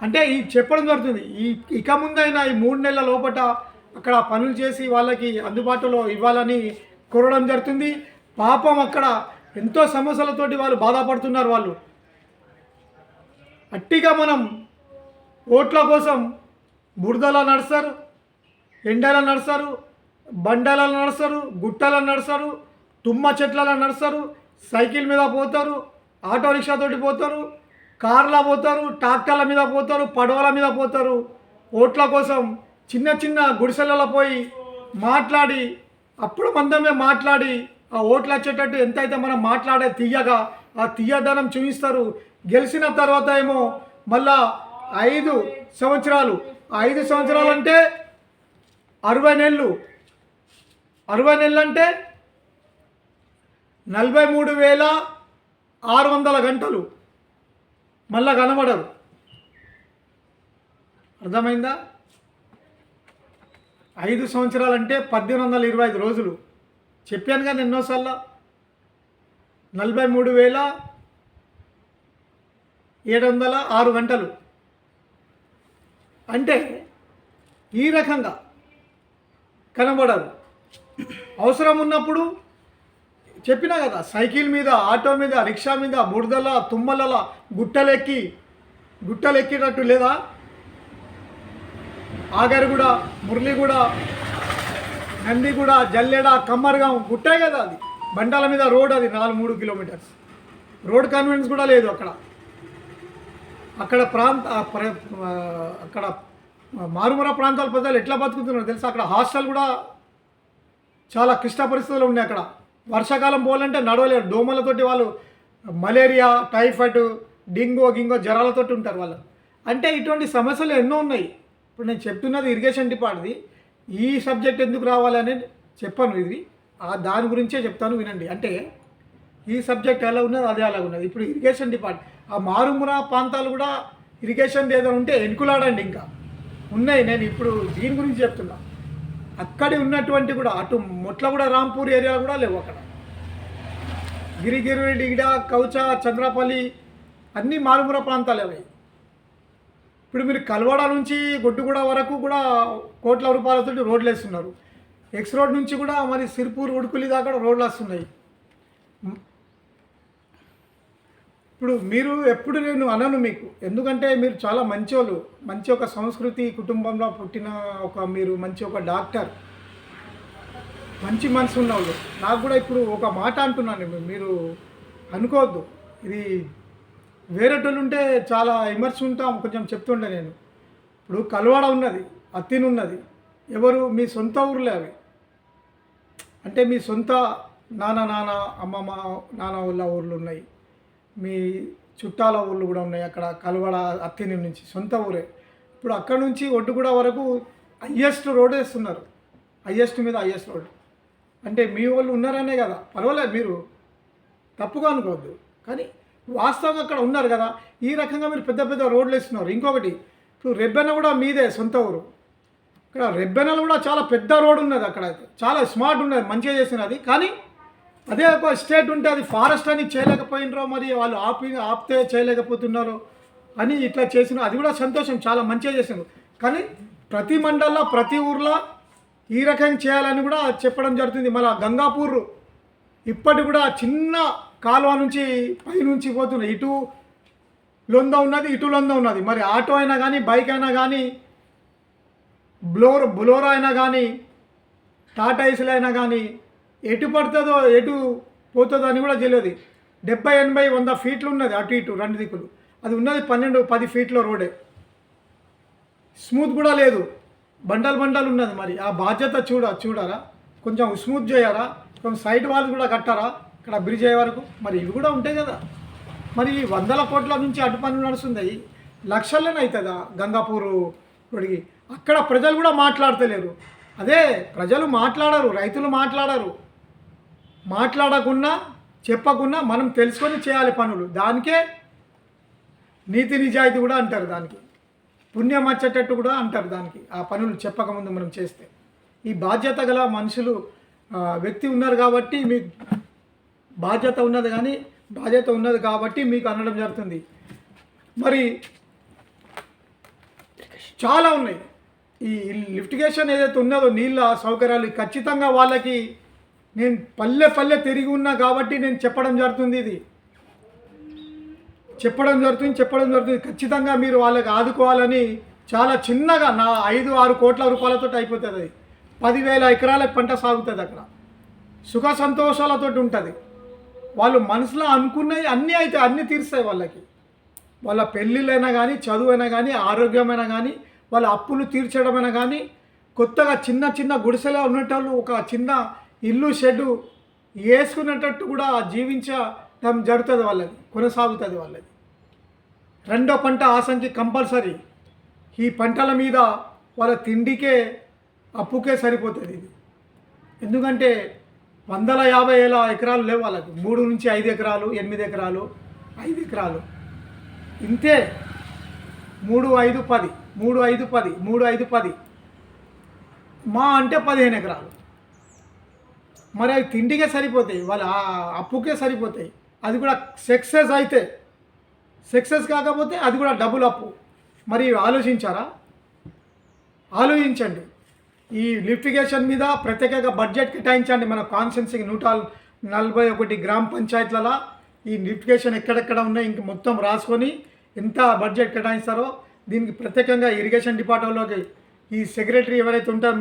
అంటే ఈ చెప్పడం జరుగుతుంది. ఇక ముందైనా ఈ 3 నెలల లోపట అక్కడ పనులు చేసి వాళ్ళకి అందుబాటులో ఇవ్వాలని కోరడం జరుగుతుంది. పాపం అక్కడ ఎంతో సమస్యలతోటి వాళ్ళు బాధపడుతున్నారు. వాళ్ళు అట్టిగా మనం ఓట్ల కోసం బురదలా నడుస్తారు, ఎండల నడుస్తారు, బండలలో నడుస్తారు, గుట్టలలో నడుస్తారు, తుమ్మ చెట్లలో నడుస్తారు, సైకిల్ మీద పోతారు, ఆటో రిక్షాతోటి పోతారు, కార్లో పోతారు, ట్రాక్టర్ల మీద పోతారు, పడవల మీద పోతారు. ఓట్ల కోసం చిన్న చిన్న గుడిసెలలో పోయి మాట్లాడి అప్పుడు మందమే మాట్లాడి ఆ ఓట్లు వచ్చేటట్టు ఎంతైతే మనం మాట్లాడే తీయగా ఆ తీయదనం చూపిస్తారు. గెలిచిన తర్వాత ఏమో మళ్ళా 5 సంవత్సరాలు 5 సంవత్సరాలు అంటే 60 నెలలు 60 నెలలు అంటే 43,600 గంటలు మళ్ళా కనబడరు. అర్థమైందా? 5 సంవత్సరాలు అంటే 1825 రోజులు. చెప్పాను కానీ ఎన్నోసార్లు 43,706 గంటలు అంటే ఈ రకంగా కనబడరు. అవసరం ఉన్నప్పుడు చెప్పినా కదా, సైకిల్ మీద, ఆటో మీద, రిక్షా మీద, బురదల తుమ్మల గుట్టలెక్కినట్టు లేదా ఆగరిగూడ, మురళిగూడ, నందిగూడ, జల్లెడ, కమ్మర్గాం గుట్టే కదా అది. బండాల మీద రోడ్ అది 3 కిలోమీటర్స్. రోడ్ కన్వీనియన్స్ కూడా లేదు అక్కడ. అక్కడ మారుమూల ప్రాంతాల ప్రజలు ఎట్లా బతుకుతున్నారు తెలుసా? అక్కడ హాస్టల్ కూడా చాలా క్లిష్ట పరిస్థితులు ఉన్నాయి. అక్కడ వర్షాకాలం పోవాలంటే నడవలేరు. దోమలతోటి వాళ్ళు మలేరియా, టైఫాయిడ్, గింగో జ్వరాలతోటి ఉంటారు వాళ్ళు. అంటే ఇటువంటి సమస్యలు ఎన్నో ఉన్నాయి. ఇప్పుడు నేను చెప్తున్నది ఇరిగేషన్ డిపార్ట్ది. ఈ సబ్జెక్ట్ ఎందుకు రావాలి అనేది చెప్పాను. ఇది దాని గురించే చెప్తాను, వినండి. అంటే ఈ సబ్జెక్ట్ ఎలా ఉన్నది అదే అలా ఉన్నది. ఇప్పుడు ఇరిగేషన్ డిపార్ట్ ఆ మారుమూల ప్రాంతాలు కూడా ఇరిగేషన్ ఏదైనా ఉంటే ఎన్కులాడండి. ఇంకా ఉన్నాయి. నేను ఇప్పుడు దీని గురించి చెప్తున్నా. అక్కడి ఉన్నటువంటి కూడా అటు మొట్లగూడ, రాంపూర్ ఏరియా కూడా లేవు. అక్కడ గిరిగిరి, డిగిడ, కౌచ, చంద్రపల్లి అన్నీ మారుమూల ప్రాంతాలు అవి. ఇప్పుడు మీరు కల్వాడ నుంచి గొడ్డుగూడ వరకు కూడా కోట్ల రూపాయలతో రోడ్లు వేస్తున్నారు. ఎక్స్ రోడ్ నుంచి కూడా మరి సిర్పూర్, ఉడుకులి దాకా రోడ్లు వస్తున్నాయి. ఇప్పుడు మీరు ఎప్పుడు నేను అనను మీకు, ఎందుకంటే మీరు చాలా మంచోళ్ళు, మంచి ఒక సంస్కృతి కుటుంబంలో పుట్టిన మీరు మంచి ఒక డాక్టర్, మంచి మనసు ఉన్నవాళ్ళు. నాకు కూడా ఇప్పుడు ఒక మాట అంటున్నాను, మీరు అనుకోవద్దు. ఇది వేరేటోళ్ళు ఉంటే చాలా విమర్శ ఉంటాం, కొంచెం చెప్తుండే నేను. ఇప్పుడు కల్వాడ ఉన్నది, అత్తిని ఉన్నది, ఎవరు మీ సొంత ఊర్లే అవి. అంటే మీ సొంత అమ్మమ్మ నాన్న వాళ్ళ ఊర్లు ఉన్నాయి, మీ చుట్టాల ఊళ్ళు కూడా ఉన్నాయి. అక్కడ కల్వాడ, అత్తిని నుంచి సొంత ఊరే. ఇప్పుడు అక్కడ నుంచి ఒడ్డుగూడ వరకు హయ్యెస్ట్ రోడ్ వేస్తున్నారు. హయ్యెస్ట్ మీద హయ్యెస్ట్ రోడ్ అంటే మీ వాళ్ళు ఉన్నారనే కదా. పర్వాలేదు, మీరు తప్పుగా అనుకోవద్దు, కానీ వాస్తవంగా అక్కడ ఉన్నారు కదా. ఈ రకంగా మీరు పెద్ద పెద్ద రోడ్లు వేస్తున్నారు. ఇంకొకటి, ఇప్పుడు రెబ్బెన కూడా మీదే సొంత ఊరు. ఇక్కడ రెబ్బెనలు కూడా చాలా పెద్ద రోడ్ ఉన్నది. అక్కడ అయితే చాలా స్మార్ట్ ఉన్నది, మంచిగా చేసినది. కానీ అదే ఒక స్టేట్ ఉంటే అది ఫారెస్ట్ అని చేయలేకపోయినరో, మరి వాళ్ళు ఆపితే చేయలేకపోతున్నారో అని ఇట్లా చేసిన, అది కూడా సంతోషం, చాలా మంచిగా చేసినారు. కానీ ప్రతి మండల్లో, ప్రతి ఊర్లో ఈ రకంగా చేయాలని కూడా చెప్పడం జరుగుతుంది. మళ్ళీ గంగాపూర్ ఇప్పటి కూడా చిన్న కాలువ నుంచి పైనుంచి పోతున్నాయి. ఇటు లొంద ఉన్నది, ఇటు లొంద ఉన్నది. మరి ఆటో అయినా కానీ, బైక్ అయినా కానీ, బులోరో అయినా కానీ, టాటా ఏసీలు అయినా కానీ ఎటు పడుతుందో ఎటు పోతుందో అని కూడా తెలియదు. 70, 80, 100 ఫీట్లు ఉన్నది అటు ఇటు 2 దిక్కులు. అది ఉన్నది 12, 10 ఫీట్ల రోడే. స్మూత్ కూడా లేదు, బండలు ఉన్నది. మరి ఆ బాధ్యత చూడారా, కొంచెం స్మూత్ చేయారా, కొంచెం సైడ్ వాళ్ళు కూడా కట్టారా ఇక్కడ బ్రిడ్జ్ అయ్యే వరకు. మరి ఇవి కూడా ఉంటాయి కదా. మరి 100 కోట్ల నుంచి అటు పనులు నడుస్తుంది, లక్షల్లోనే అవుతుందా గంగాపూర్ రోడ్కి? అక్కడ ప్రజలు కూడా మాట్లాడతలేరు. అదే ప్రజలు మాట్లాడరు, రైతులు మాట్లాడరు. మాట్లాడకుండా చెప్పకుండా మనం తెలుసుకొని చేయాలి పనులు. దానికే నీతి నిజాయితీ కూడా అంటారు, దానికి పుణ్యం వచ్చేటట్టు కూడా అంటారు దానికి. ఆ పనులు చెప్పకముందు మనం చేస్తే ఈ బాధ్యత గల మనుషులు వ్యక్తి ఉన్నారు కాబట్టి మీకు బాధ్యత ఉన్నది కాబట్టి మీకు అనడం జరుగుతుంది. మరి చాలా ఉన్నాయి. ఈ లిఫ్టిగేషన్ ఏదైతే ఉన్నదో నీళ్ళ సౌకర్యాలు ఖచ్చితంగా వాళ్ళకి నేను పల్లె తిరిగి ఉన్నా కాబట్టి నేను చెప్పడం జరుగుతుంది. ఇది చెప్పడం జరుగుతుంది. ఖచ్చితంగా మీరు వాళ్ళకి ఆదుకోవాలని చాలా చిన్నగా నా 5-6 కోట్ల రూపాయలతో అయిపోతుంది. అది 10,000 ఎకరాల పంట సాగుతుంది. అక్కడ సుఖ సంతోషాలతో ఉంటుంది. వాళ్ళు మనసులో అనుకున్నవి అన్నీ అయితే అన్నీ తీరుస్తాయి వాళ్ళకి. వాళ్ళ పెళ్ళిళ్ళైనా కానీ, చదువైనా కానీ, ఆరోగ్యమైనా కానీ, వాళ్ళ అప్పులు తీర్చడమైనా కానీ, కొత్తగా చిన్న గుడిసెలో ఉన్నట్టు ఒక చిన్న ఇల్లు షెడ్డు వేసుకునేటట్టు కూడా జీవించడం జరుగుతుంది. వాళ్ళది కొనసాగుతుంది. వాళ్ళది రెండో పంట ఆసంకి కంపల్సరీ. ఈ పంటల మీద వాళ్ళ తిండికే అప్పుకే సరిపోతుంది ఇది. ఎందుకంటే 150,000 ఎకరాలు లేవు వాళ్ళకి. 3 నుంచి 5 ఎకరాలు, 8 ఎకరాలు, 5 ఎకరాలు ఇంతే. 3, 5, 10, 3, 5, 10, 3, 5, 10 మా అంటే 15 ఎకరాలు. మరి అవి తిండికే సరిపోతాయి, వాళ్ళ అప్పుకే సరిపోతాయి. అది కూడా సక్సెస్ కాకపోతే అది కూడా డబుల్ అప్పు. మరి ఆలోచించారా? ఆలోచించండి. ఈ లిఫ్టిగేషన్ మీద ప్రత్యేకంగా బడ్జెట్ కేటాయించండి. మన కాన్స్టిట్యున్సీకి 141 గ్రామ పంచాయతీలలో ఈ లిఫ్టిగేషన్ ఎక్కడెక్కడ ఉన్నాయి ఇంక మొత్తం రాసుకొని ఎంత బడ్జెట్ కేటాయిస్తారో దీనికి ప్రత్యేకంగా ఇరిగేషన్ డిపార్ట్మెంట్లోకి ఈ సెక్రటరీ ఎవరైతే ఉంటారో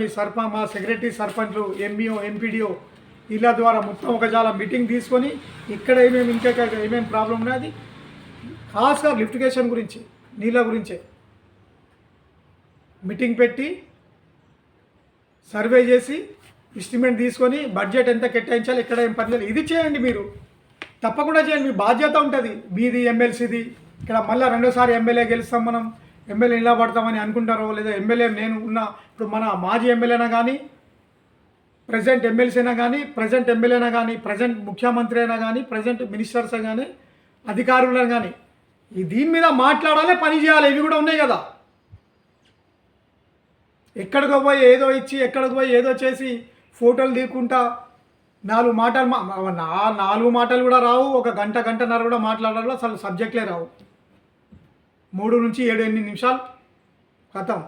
మా సెక్రటరీ, సర్పంచ్లు, ఎంఈఓ, ఎంపీడీఓ ఇలా ద్వారా మొత్తం ఒక చాలా మీటింగ్ తీసుకొని ఇక్కడ ఏమేమి ప్రాబ్లం ఉన్నది ఖాస్గా లిఫ్టిగేషన్ గురించి, నీళ్ళ గురించే మీటింగ్ పెట్టి సర్వే చేసి ఎస్టిమేట్ తీసుకొని బడ్జెట్ ఎంత కేటాయించాలి, ఎక్కడ ఏం పర్లేదు ఇది చేయండి. మీరు తప్పకుండా చేయండి. మీ బాధ్యత ఉంటుంది. మీది ఎమ్మెల్సీది. ఇక్కడ మళ్ళీ రెండోసారి ఎమ్మెల్యే గెలుస్తాం, మనం ఎమ్మెల్యే నిలబడతామని అనుకుంటారో లేదా ఎమ్మెల్యే నేను ఉన్న ఇప్పుడు మన మాజీ ఎమ్మెల్యేనా కానీ, ప్రజెంట్ ఎమ్మెల్సీ కానీ, ప్రజెంట్ ఎమ్మెల్యేనా కానీ, ప్రజెంట్ ముఖ్యమంత్రి అయినా కానీ, ప్రజెంట్ మినిస్టర్స్ కానీ, అధికారులను కానీ దీని మీద మాట్లాడాలి, పని చేయాలి. ఇవి కూడా ఉన్నాయి కదా. ఎక్కడికో పోయి ఏదో ఇచ్చి ఎక్కడికి పోయి ఏదో చేసి ఫోటోలు తీయకుండా 4 మాటలు కూడా రావు. ఒక గంటన్నర కూడా మాట్లాడాలో అసలు సబ్జెక్ట్లే రావు. 3 నుంచి 7-8 నిమిషాలు కథం.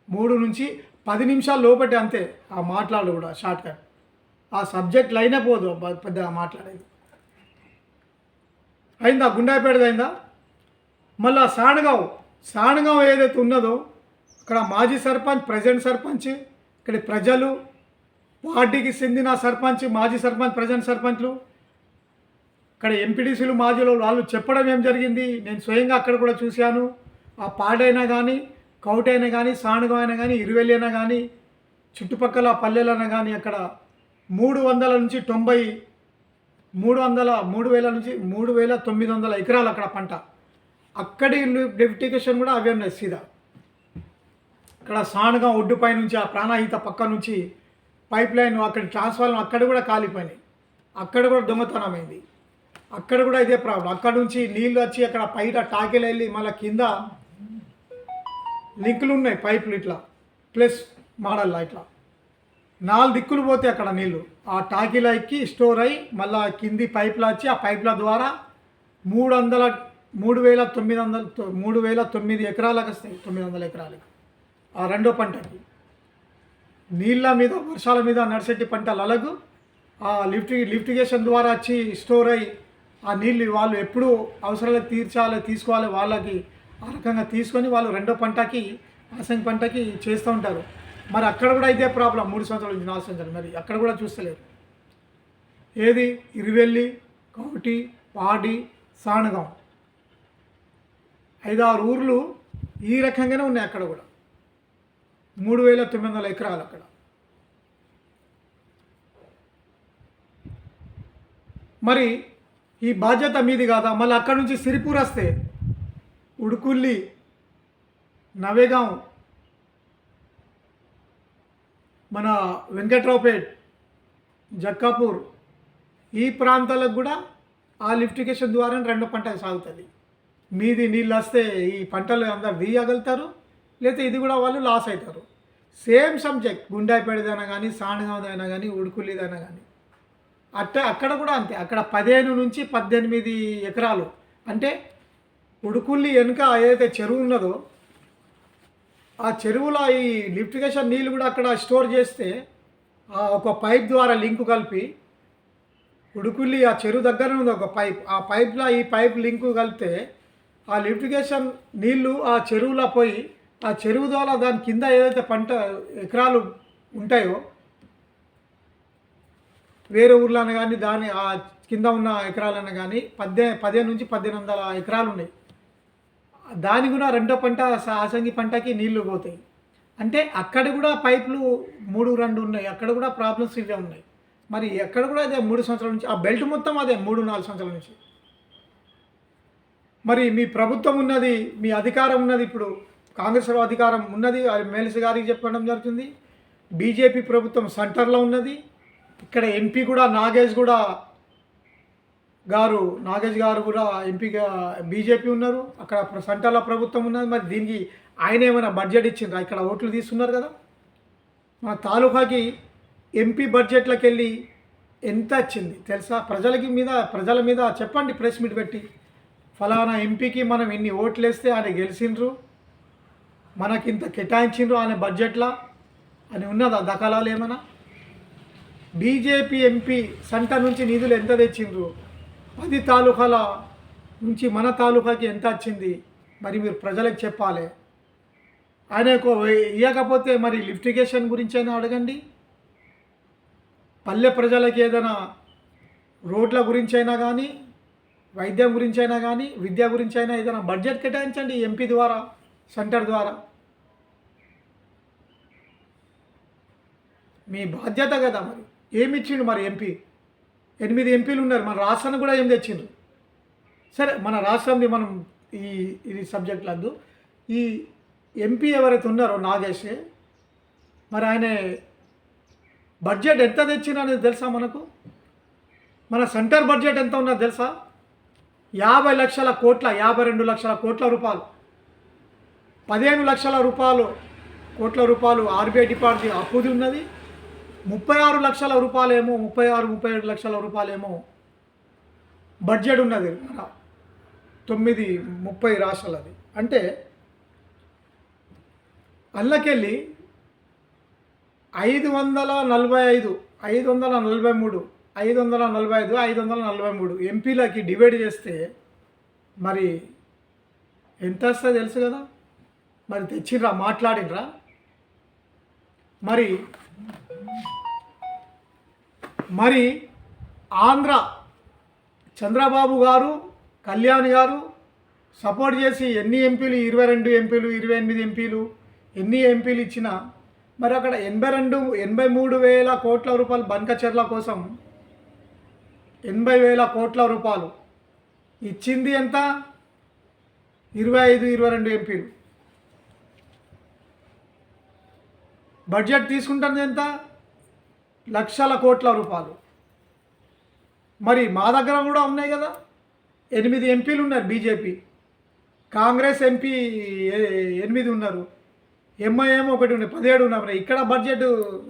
3 నుంచి 10 నిమిషాలు లోపటే అంతే. ఆ మాట్లాడు కూడా షార్ట్ కట్. ఆ సబ్జెక్ట్ లైనే పోదు పెద్దగా మాట్లాడేది. అయిందా? గుండాయిపేటది అయిందా? మళ్ళీ సాణగావ్ ఏదైతే ఉన్నదో అక్కడ మాజీ సర్పంచ్, ప్రజెంట్ సర్పంచ్, ఇక్కడ ప్రజలు, పార్టీకి చెందిన సర్పంచ్, మాజీ సర్పంచ్, ప్రజెంట్ సర్పంచ్లు, ఇక్కడ ఎంపీటీసీలు, మాజీలు వాళ్ళు చెప్పడం ఏం జరిగింది నేను స్వయంగా అక్కడ కూడా చూశాను. ఆ పాడైనా కానీ, కౌటైనా కానీ, సాణగావ్ అయినా కానీ, ఇరువెల్లి అయినా కానీ, చుట్టుపక్కల పల్లెలైనా కానీ అక్కడ 3,000 నుంచి 3,900 ఎకరాలు అక్కడ పంట. అక్కడి లిఫ్టిగేషన్ కూడా అవే ఉన్నాయి సీదా. ఇక్కడ సాణగావ్ ఒడ్డుపై నుంచి ఆ ప్రాణహిత పక్క నుంచి పైప్ లైన్ అక్కడ ట్రాన్స్ఫార్మర్ అక్కడ కూడా కాలిపోయినాయి. అక్కడ కూడా దొంగతనమైంది. అక్కడ కూడా ఇదే ప్రాబ్లం. అక్కడ నుంచి నీళ్ళు వచ్చి అక్కడ పైట టాకెలు వెళ్ళి మళ్ళీ కింద లింకులు ఉన్నాయి పైపులు ఇట్లా ప్లస్ మోడల్లా ఇట్లా 4 దిక్కులు పోతే అక్కడ నీళ్ళు ఆ టాకీలో ఎక్కి స్టోర్ అయ్యి మళ్ళీ కింది పైపులు వచ్చి ఆ పైపుల ద్వారా 3,900 ఎకరాలకు వస్తాయి. 900 ఎకరాలకి ఆ రెండో పంటకి నీళ్ళ మీద వర్షాల మీద నడిచేటి పంటలు అలాగూ ఆ లిఫ్టిగేషన్ ద్వారా వచ్చి స్టోర్ అయ్యి ఆ నీళ్ళు వాళ్ళు ఎప్పుడు అవసరాలు తీసుకోవాలి వాళ్ళకి ఆ రకంగా తీసుకొని వాళ్ళు రెండో పంటకి యాసంగి పంటకి చేస్తూ ఉంటారు. మరి అక్కడ కూడా ఇదే ప్రాబ్లం 3 సంవత్సరాల నుంచి 4 సంవత్సరాలు. మరి అక్కడ కూడా చూస్తలేరు. ఏది ఇరువెల్లి, కౌటి, పాడి, సాణగావ్ 5-6 ఊర్లు ఈ రకంగానే ఉన్నాయి. అక్కడ కూడా 3,900 ఎకరాలు అక్కడ. మరి ఈ బాధ్యత మీది కాదా? మళ్ళీ అక్కడ నుంచి సిరిపూర్ వస్తే ఉడుకుల్లి, నవేగాం, మన వెంకట్రావుపేట్, జక్కాపూర్ ఈ ప్రాంతాలకు కూడా ఆ లిఫ్టికేషన్ ద్వారా రెండో పంట సాగుతుంది. మీది నీళ్ళు వస్తే ఈ పంటలు అందరు తీయగలుగుతారు, లేకపోతే ఇది కూడా వాళ్ళు లాస్ అవుతారు. సేమ్ సబ్జెక్ట్ గుండాయిపేటదైనా కానీ, సాణగాదైనా కానీ, ఉడుకులిదైనా కానీ అక్కడ కూడా అంతే. అక్కడ 15 నుంచి 18 ఎకరాలు అంటే ఉడుకుల్లి వెనుక ఏదైతే చెరువు ఉన్నదో ఆ చెరువులో ఈ లిఫ్టికేషన్ నీళ్ళు కూడా అక్కడ స్టోర్ చేస్తే ఒక పైప్ ద్వారా లింక్ కలిపి ఉడుకుల్లి ఆ చెరువు దగ్గర ఉంది ఒక పైప్, ఆ పైప్లో ఈ పైప్ లింకు కలిపితే ఆ లిఫ్టికేషన్ నీళ్ళు ఆ చెరువులో పోయి ఆ చెరువు ద్వారా దాని కింద ఏదైతే పంట ఎకరాలు ఉంటాయో వేరే ఊర్లోనే కానీ దాని ఆ కింద ఉన్న ఎకరాలన్నా కానీ 15 నుంచి 1800 ఎకరాలు ఉన్నాయి. దాని కూడా రెండో పంట యాసంగి పంటకి నీళ్లు పోతాయి. అంటే అక్కడ కూడా పైపులు 2 ఉన్నాయి. అక్కడ కూడా ప్రాబ్లమ్స్ ఇవే ఉన్నాయి. మరి ఎక్కడ కూడా అదే 3 సంవత్సరాల నుంచి ఆ బెల్ట్ మొత్తం అదే 3-4 సంవత్సరాల నుంచి. మరి మీ ప్రభుత్వం ఉన్నది, మీ అధికారం ఉన్నది, ఇప్పుడు కాంగ్రెస్ అధికారం ఉన్నది, మేలిసి గారికి చెప్పడం జరుగుతుంది. బీజేపీ ప్రభుత్వం సెంటర్లో ఉన్నది. ఇక్కడ ఎంపీ కూడా నాగేష్ గారు కూడా ఎంపీగా బీజేపీ ఉన్నారు. అక్కడ సెంటర్లో ప్రభుత్వం ఉన్నది. మరి దీనికి ఆయన ఏమైనా బడ్జెట్ ఇచ్చిండ్రా? ఇక్కడ ఓట్లు తీసుకున్నారు కదా. మా తాలూకాకి ఎంపీ బడ్జెట్లోకి వెళ్ళి ఎంత వచ్చింది తెలుసా? ప్రజల మీద చెప్పండి, ప్రెస్ మీట్ పెట్టి. ఫలానా ఎంపీకి మనం ఇన్ని ఓట్లు వేస్తే ఆయన గెలిచిండ్రు, మనకింత కేటాయించిండ్రు ఆయన బడ్జెట్లో అని ఉన్నదా దఖలాలు ఏమైనా? బీజేపీ ఎంపీ సెంటర్ నుంచి నిధులు ఎంత తెచ్చిండ్రు, 10 తాలూకాల నుంచి మన తాలూకాకి ఎంత వచ్చింది, మరి మీరు ప్రజలకు చెప్పాలి. ఆయనకు ఇవ్వకపోతే మరి లిఫ్టికేషన్ గురించి అయినా అడగండి. పల్లె ప్రజలకి ఏదైనా రోడ్ల గురించి అయినా కానీ, వైద్యం గురించి అయినా కానీ, విద్య గురించి అయినా ఏదైనా బడ్జెట్ కేటాయించండి ఎంపీ ద్వారా, సెంటర్ ద్వారా. మీ బాధ్యత కదా. మరి ఏమి ఇచ్చిండు మరి ఎంపీ? 8 ఎంపీలు ఉన్నారు. మన రాష్ట్రాన్ని కూడా ఏం తెచ్చిండ్రు? సరే, మన రాష్ట్రంది మనం ఇది సబ్జెక్ట్ లేదు. ఈ ఎంపీ ఎవరైతే ఉన్నారో నాగేష్, మరి ఆయన బడ్జెట్ ఎంత తెచ్చినా అనేది తెలుసా మనకు? మన సెంటర్ బడ్జెట్ ఎంత ఉన్నది తెలుసా? 50 లక్షల కోట్ల 52 లక్షల కోట్ల రూపాయలు, 15 లక్షల కోట్ల రూపాయలు ఆర్బీఐ డిపాజిట్ అప్పుది ఉన్నది. 36 లక్షల రూపాయలేమో 37 లక్షల రూపాయలేమో బడ్జెట్ ఉన్నది మన 30 రాష్ట్రాలది. అంటే అల్లకెళ్ళి 545, 543, 545, 543 ఎంపీలకి డివైడ్ చేస్తే మరి ఎంత వస్తుంది తెలుసు కదా. మరి తెచ్చిర్రా, మాట్లాడినరా? మరి ఆంధ్ర చంద్రబాబు గారు, కళ్యాణ్ గారు సపోర్ట్ చేసి ఎన్ని ఎంపీలు, 22 ఎంపీలు, 28 ఎంపీలు, ఎన్ని ఎంపీలు ఇచ్చినా మరి అక్కడ 83,000 కోట్ల రూపాయలు బంకచెర్ల కోసం 80,000 కోట్ల రూపాయలు ఇచ్చింది ఎంత? 22 ఎంపీలు. బడ్జెట్ తీసుకుంటుంది ఎంత? లక్షల కోట్ల రూపాయలు. మరి మా దగ్గర కూడా ఉన్నాయి కదా, 8 ఎంపీలు ఉన్నారు బీజేపీ, కాంగ్రెస్ ఎంపీ 8 ఉన్నారు, ఎంఐఎం 1 ఉన్నాయి, 17 ఉన్నారు. ఇక్కడ బడ్జెట్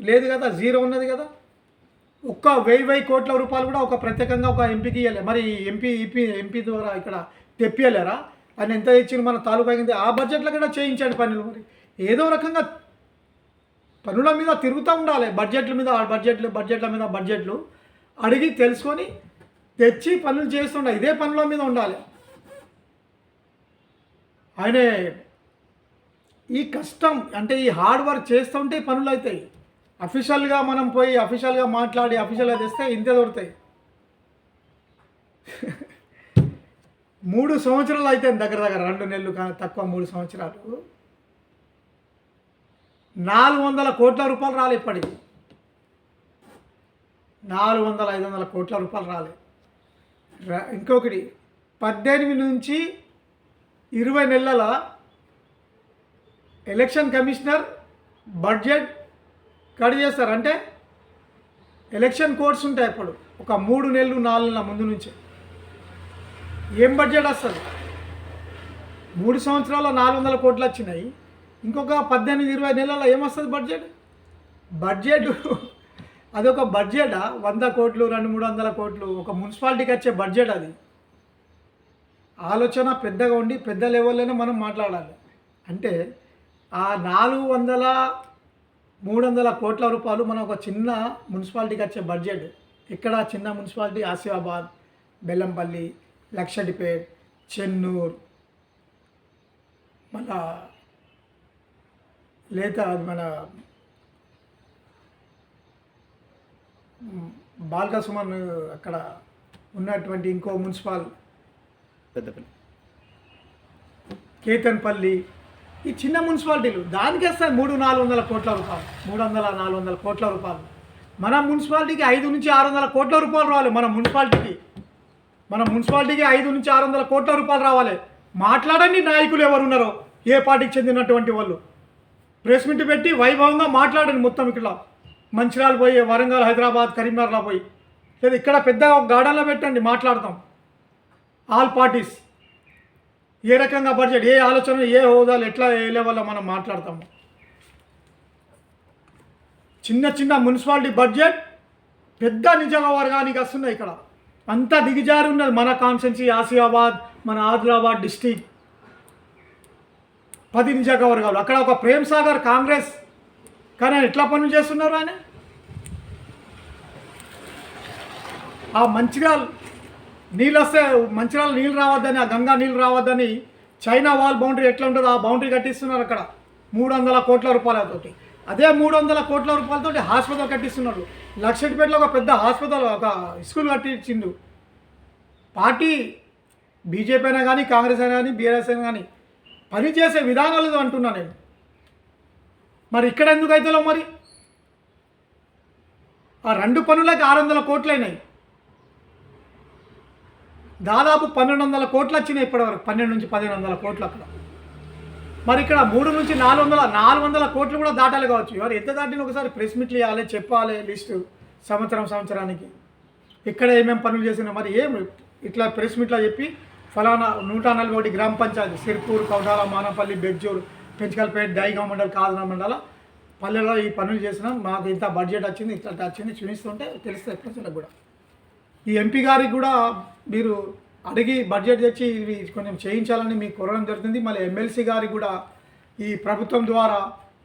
లేదు కదా, జీరో ఉన్నది కదా. ఒక్క 1000 కోట్ల రూపాయలు కూడా ఒక ప్రత్యేకంగా ఒక ఎంపీకి ఇవ్వలే. మరి ఎంపీ ద్వారా ఇక్కడ తెప్పియలేరా? ఆయన ఎంత ఇచ్చింది మన తాలూకా కింద? ఆ బడ్జెట్లో కూడా చేయించాడు పనులు. మరి ఏదో రకంగా పనుల మీద తిరుగుతూ ఉండాలి. బడ్జెట్ల మీద బడ్జెట్లు అడిగి తెలుసుకొని తెచ్చి పనులు చేస్తుండాలి. ఇదే పనుల మీద ఉండాలి. ఆయన ఈ కష్టం అంటే ఈ హార్డ్ వర్క్ చేస్తుంటే పనులు అవుతాయి. అఫీషియల్గా మనం పోయి అఫీషియల్గా మాట్లాడి అఫీషియల్గా తెస్తే ఇంతే దొరుకుతాయి. 3 సంవత్సరాలు అయితే దగ్గర 2 నెలలు తక్కువ 3 సంవత్సరాలు 400 కోట్ల రూపాయలు రాలే. ఇప్పటికి 400-500 కోట్ల రూపాయలు రాలే. ఇంకొకటి 18 నుంచి 20 నెలల ఎలక్షన్ కమిషనర్ బడ్జెట్ కట్ చేస్తారు. అంటే ఎలక్షన్ కోడ్స్ ఉంటాయి అప్పుడు ఒక 3 నెలలు 4 నెలల ముందు నుంచే. ఏం బడ్జెట్ వస్తుంది? 3 సంవత్సరాల 400 కోట్లు వచ్చినాయి. ఇంకొక 18-20 నెలల్లో ఏమొస్తుంది బడ్జెట్? బడ్జెట్ అదొక బడ్జెటా? 100 కోట్లు 200-300 కోట్లు ఒక మున్సిపాలిటీకి వచ్చే బడ్జెట్ అది. ఆలోచన పెద్దగా ఉండి పెద్ద లెవెల్లోనే మనం మాట్లాడాలి. అంటే ఆ 400-300 కోట్ల రూపాయలు మన ఒక చిన్న మున్సిపాలిటీకి వచ్చే బడ్జెట్. ఇక్కడ చిన్న మున్సిపాలిటీ ఆసిఫాబాద్, బెల్లంపల్లి, లక్షడిపేట్, చెన్నూరు, మళ్ళా లేక మన బాల్కసుమన్ అక్కడ ఉన్నటువంటి ఇంకో మున్సిపల్ పెద్దపల్లి, కేతన్పల్లి, ఈ చిన్న మున్సిపాలిటీలు దానికి వస్తాయి 300-400 కోట్ల రూపాయలు, 300-400 కోట్ల రూపాయలు. మన మున్సిపాలిటీకి 500-600 కోట్ల రూపాయలు రావాలి. మన మున్సిపాలిటీకి 500-600 కోట్ల రూపాయలు రావాలి. మాట్లాడండి నాయకులు ఎవరున్నారో, ఏ పార్టీకి చెందినటువంటి వాళ్ళు ప్రెస్ మీట్ పెట్టి వైభవంగా మాట్లాడండి. మొత్తం ఇక్కడ మంచిర్యాల పోయి, వరంగల్, హైదరాబాద్, కరీంనగర్లో పోయి, లేదా ఇక్కడ పెద్ద గార్డెన్లో పెట్టండి, మాట్లాడతాం. ఆల్ పార్టీస్ ఏ రకంగా బడ్జెట్, ఏ ఆలోచన, ఏ హోదాలు, ఎట్లా ఏ లెవెల్లో మనం మాట్లాడతాము. చిన్న చిన్న మున్సిపాలిటీ బడ్జెట్ పెద్ద నిజవర్గానికి వస్తున్నాయి. ఇక్కడ అంతా దిగజారి ఉన్నది. మన కాన్స్టిట్యున్సీ ఆసిఫాబాద్, మన ఆదిలాబాద్ డిస్టిక్ 10 నిజవర్గాలు. అక్కడ ఒక ప్రేమ్ సాగర్ కాంగ్రెస్, కానీ ఆయన ఎట్లా పనులు చేస్తున్నారు ఆయన. ఆ మంచిర్యాల నీళ్ళు వస్తే మంచిర్యాల నీళ్ళు రావద్దని, ఆ గంగా నీళ్ళు రావద్దని చైనా వాల్ బౌండరీ ఎట్లా ఉంటుందో ఆ బౌండరీ కట్టిస్తున్నారు అక్కడ 300 కోట్ల రూపాయలతోటి. అదే 300 కోట్ల రూపాయలతోటి హాస్పిటల్ కట్టిస్తున్నారు. లక్షడిపేటలో ఒక పెద్ద హాస్పిటల్, ఒక స్కూల్ కట్టించిండు. పార్టీ బీజేపీ అయినా కానీ, కాంగ్రెస్ అయినా కానీ, బీఆర్ఎస్ అయినా కానీ పనిచేసే విధానాలు అంటున్నా నేను. మరి ఇక్కడ ఎందుకు అవుతుందో మరి? ఆ 2 పనులకి 600 కోట్లు అయినాయి. దాదాపు 1200 కోట్లు వచ్చినాయి ఇప్పటివరకు, 1200-1500 కోట్లు అక్కడ. మరి ఇక్కడ 300-400 కోట్లు కూడా దాటాలి కావచ్చు. ఎవరు ఎంత దాటిన ఒకసారి ప్రెస్ మీట్లు ఇవ్వాలి, చెప్పాలి లిస్టు సంవత్సరానికి ఇక్కడ ఏమేమి పనులు చేసినా. మరి ఏం ఇట్లా ప్రెస్ మీట్లో చెప్పి ఫలానా 141 గ్రామ పంచాయతీ సిర్పూర్, కౌటాల, మానపల్లి, బెజ్జూరు, పెంచకల్పేట, దైగా మండల్, కాదనా మండల పల్లెల్లో ఈ పనులు చేసినాం, మాకు ఇంత బడ్జెట్ వచ్చింది, ఇంత వచ్చింది చూపిస్తుంటే తెలుస్తుంది ప్రజలకు కూడా. ఈ ఎంపీ గారికి కూడా మీరు అడిగి బడ్జెట్ తెచ్చి ఇవి కొంచెం చేయించాలని మీకు కోరడం జరుగుతుంది. మళ్ళీ ఎమ్మెల్సీ గారికి కూడా ఈ ప్రభుత్వం ద్వారా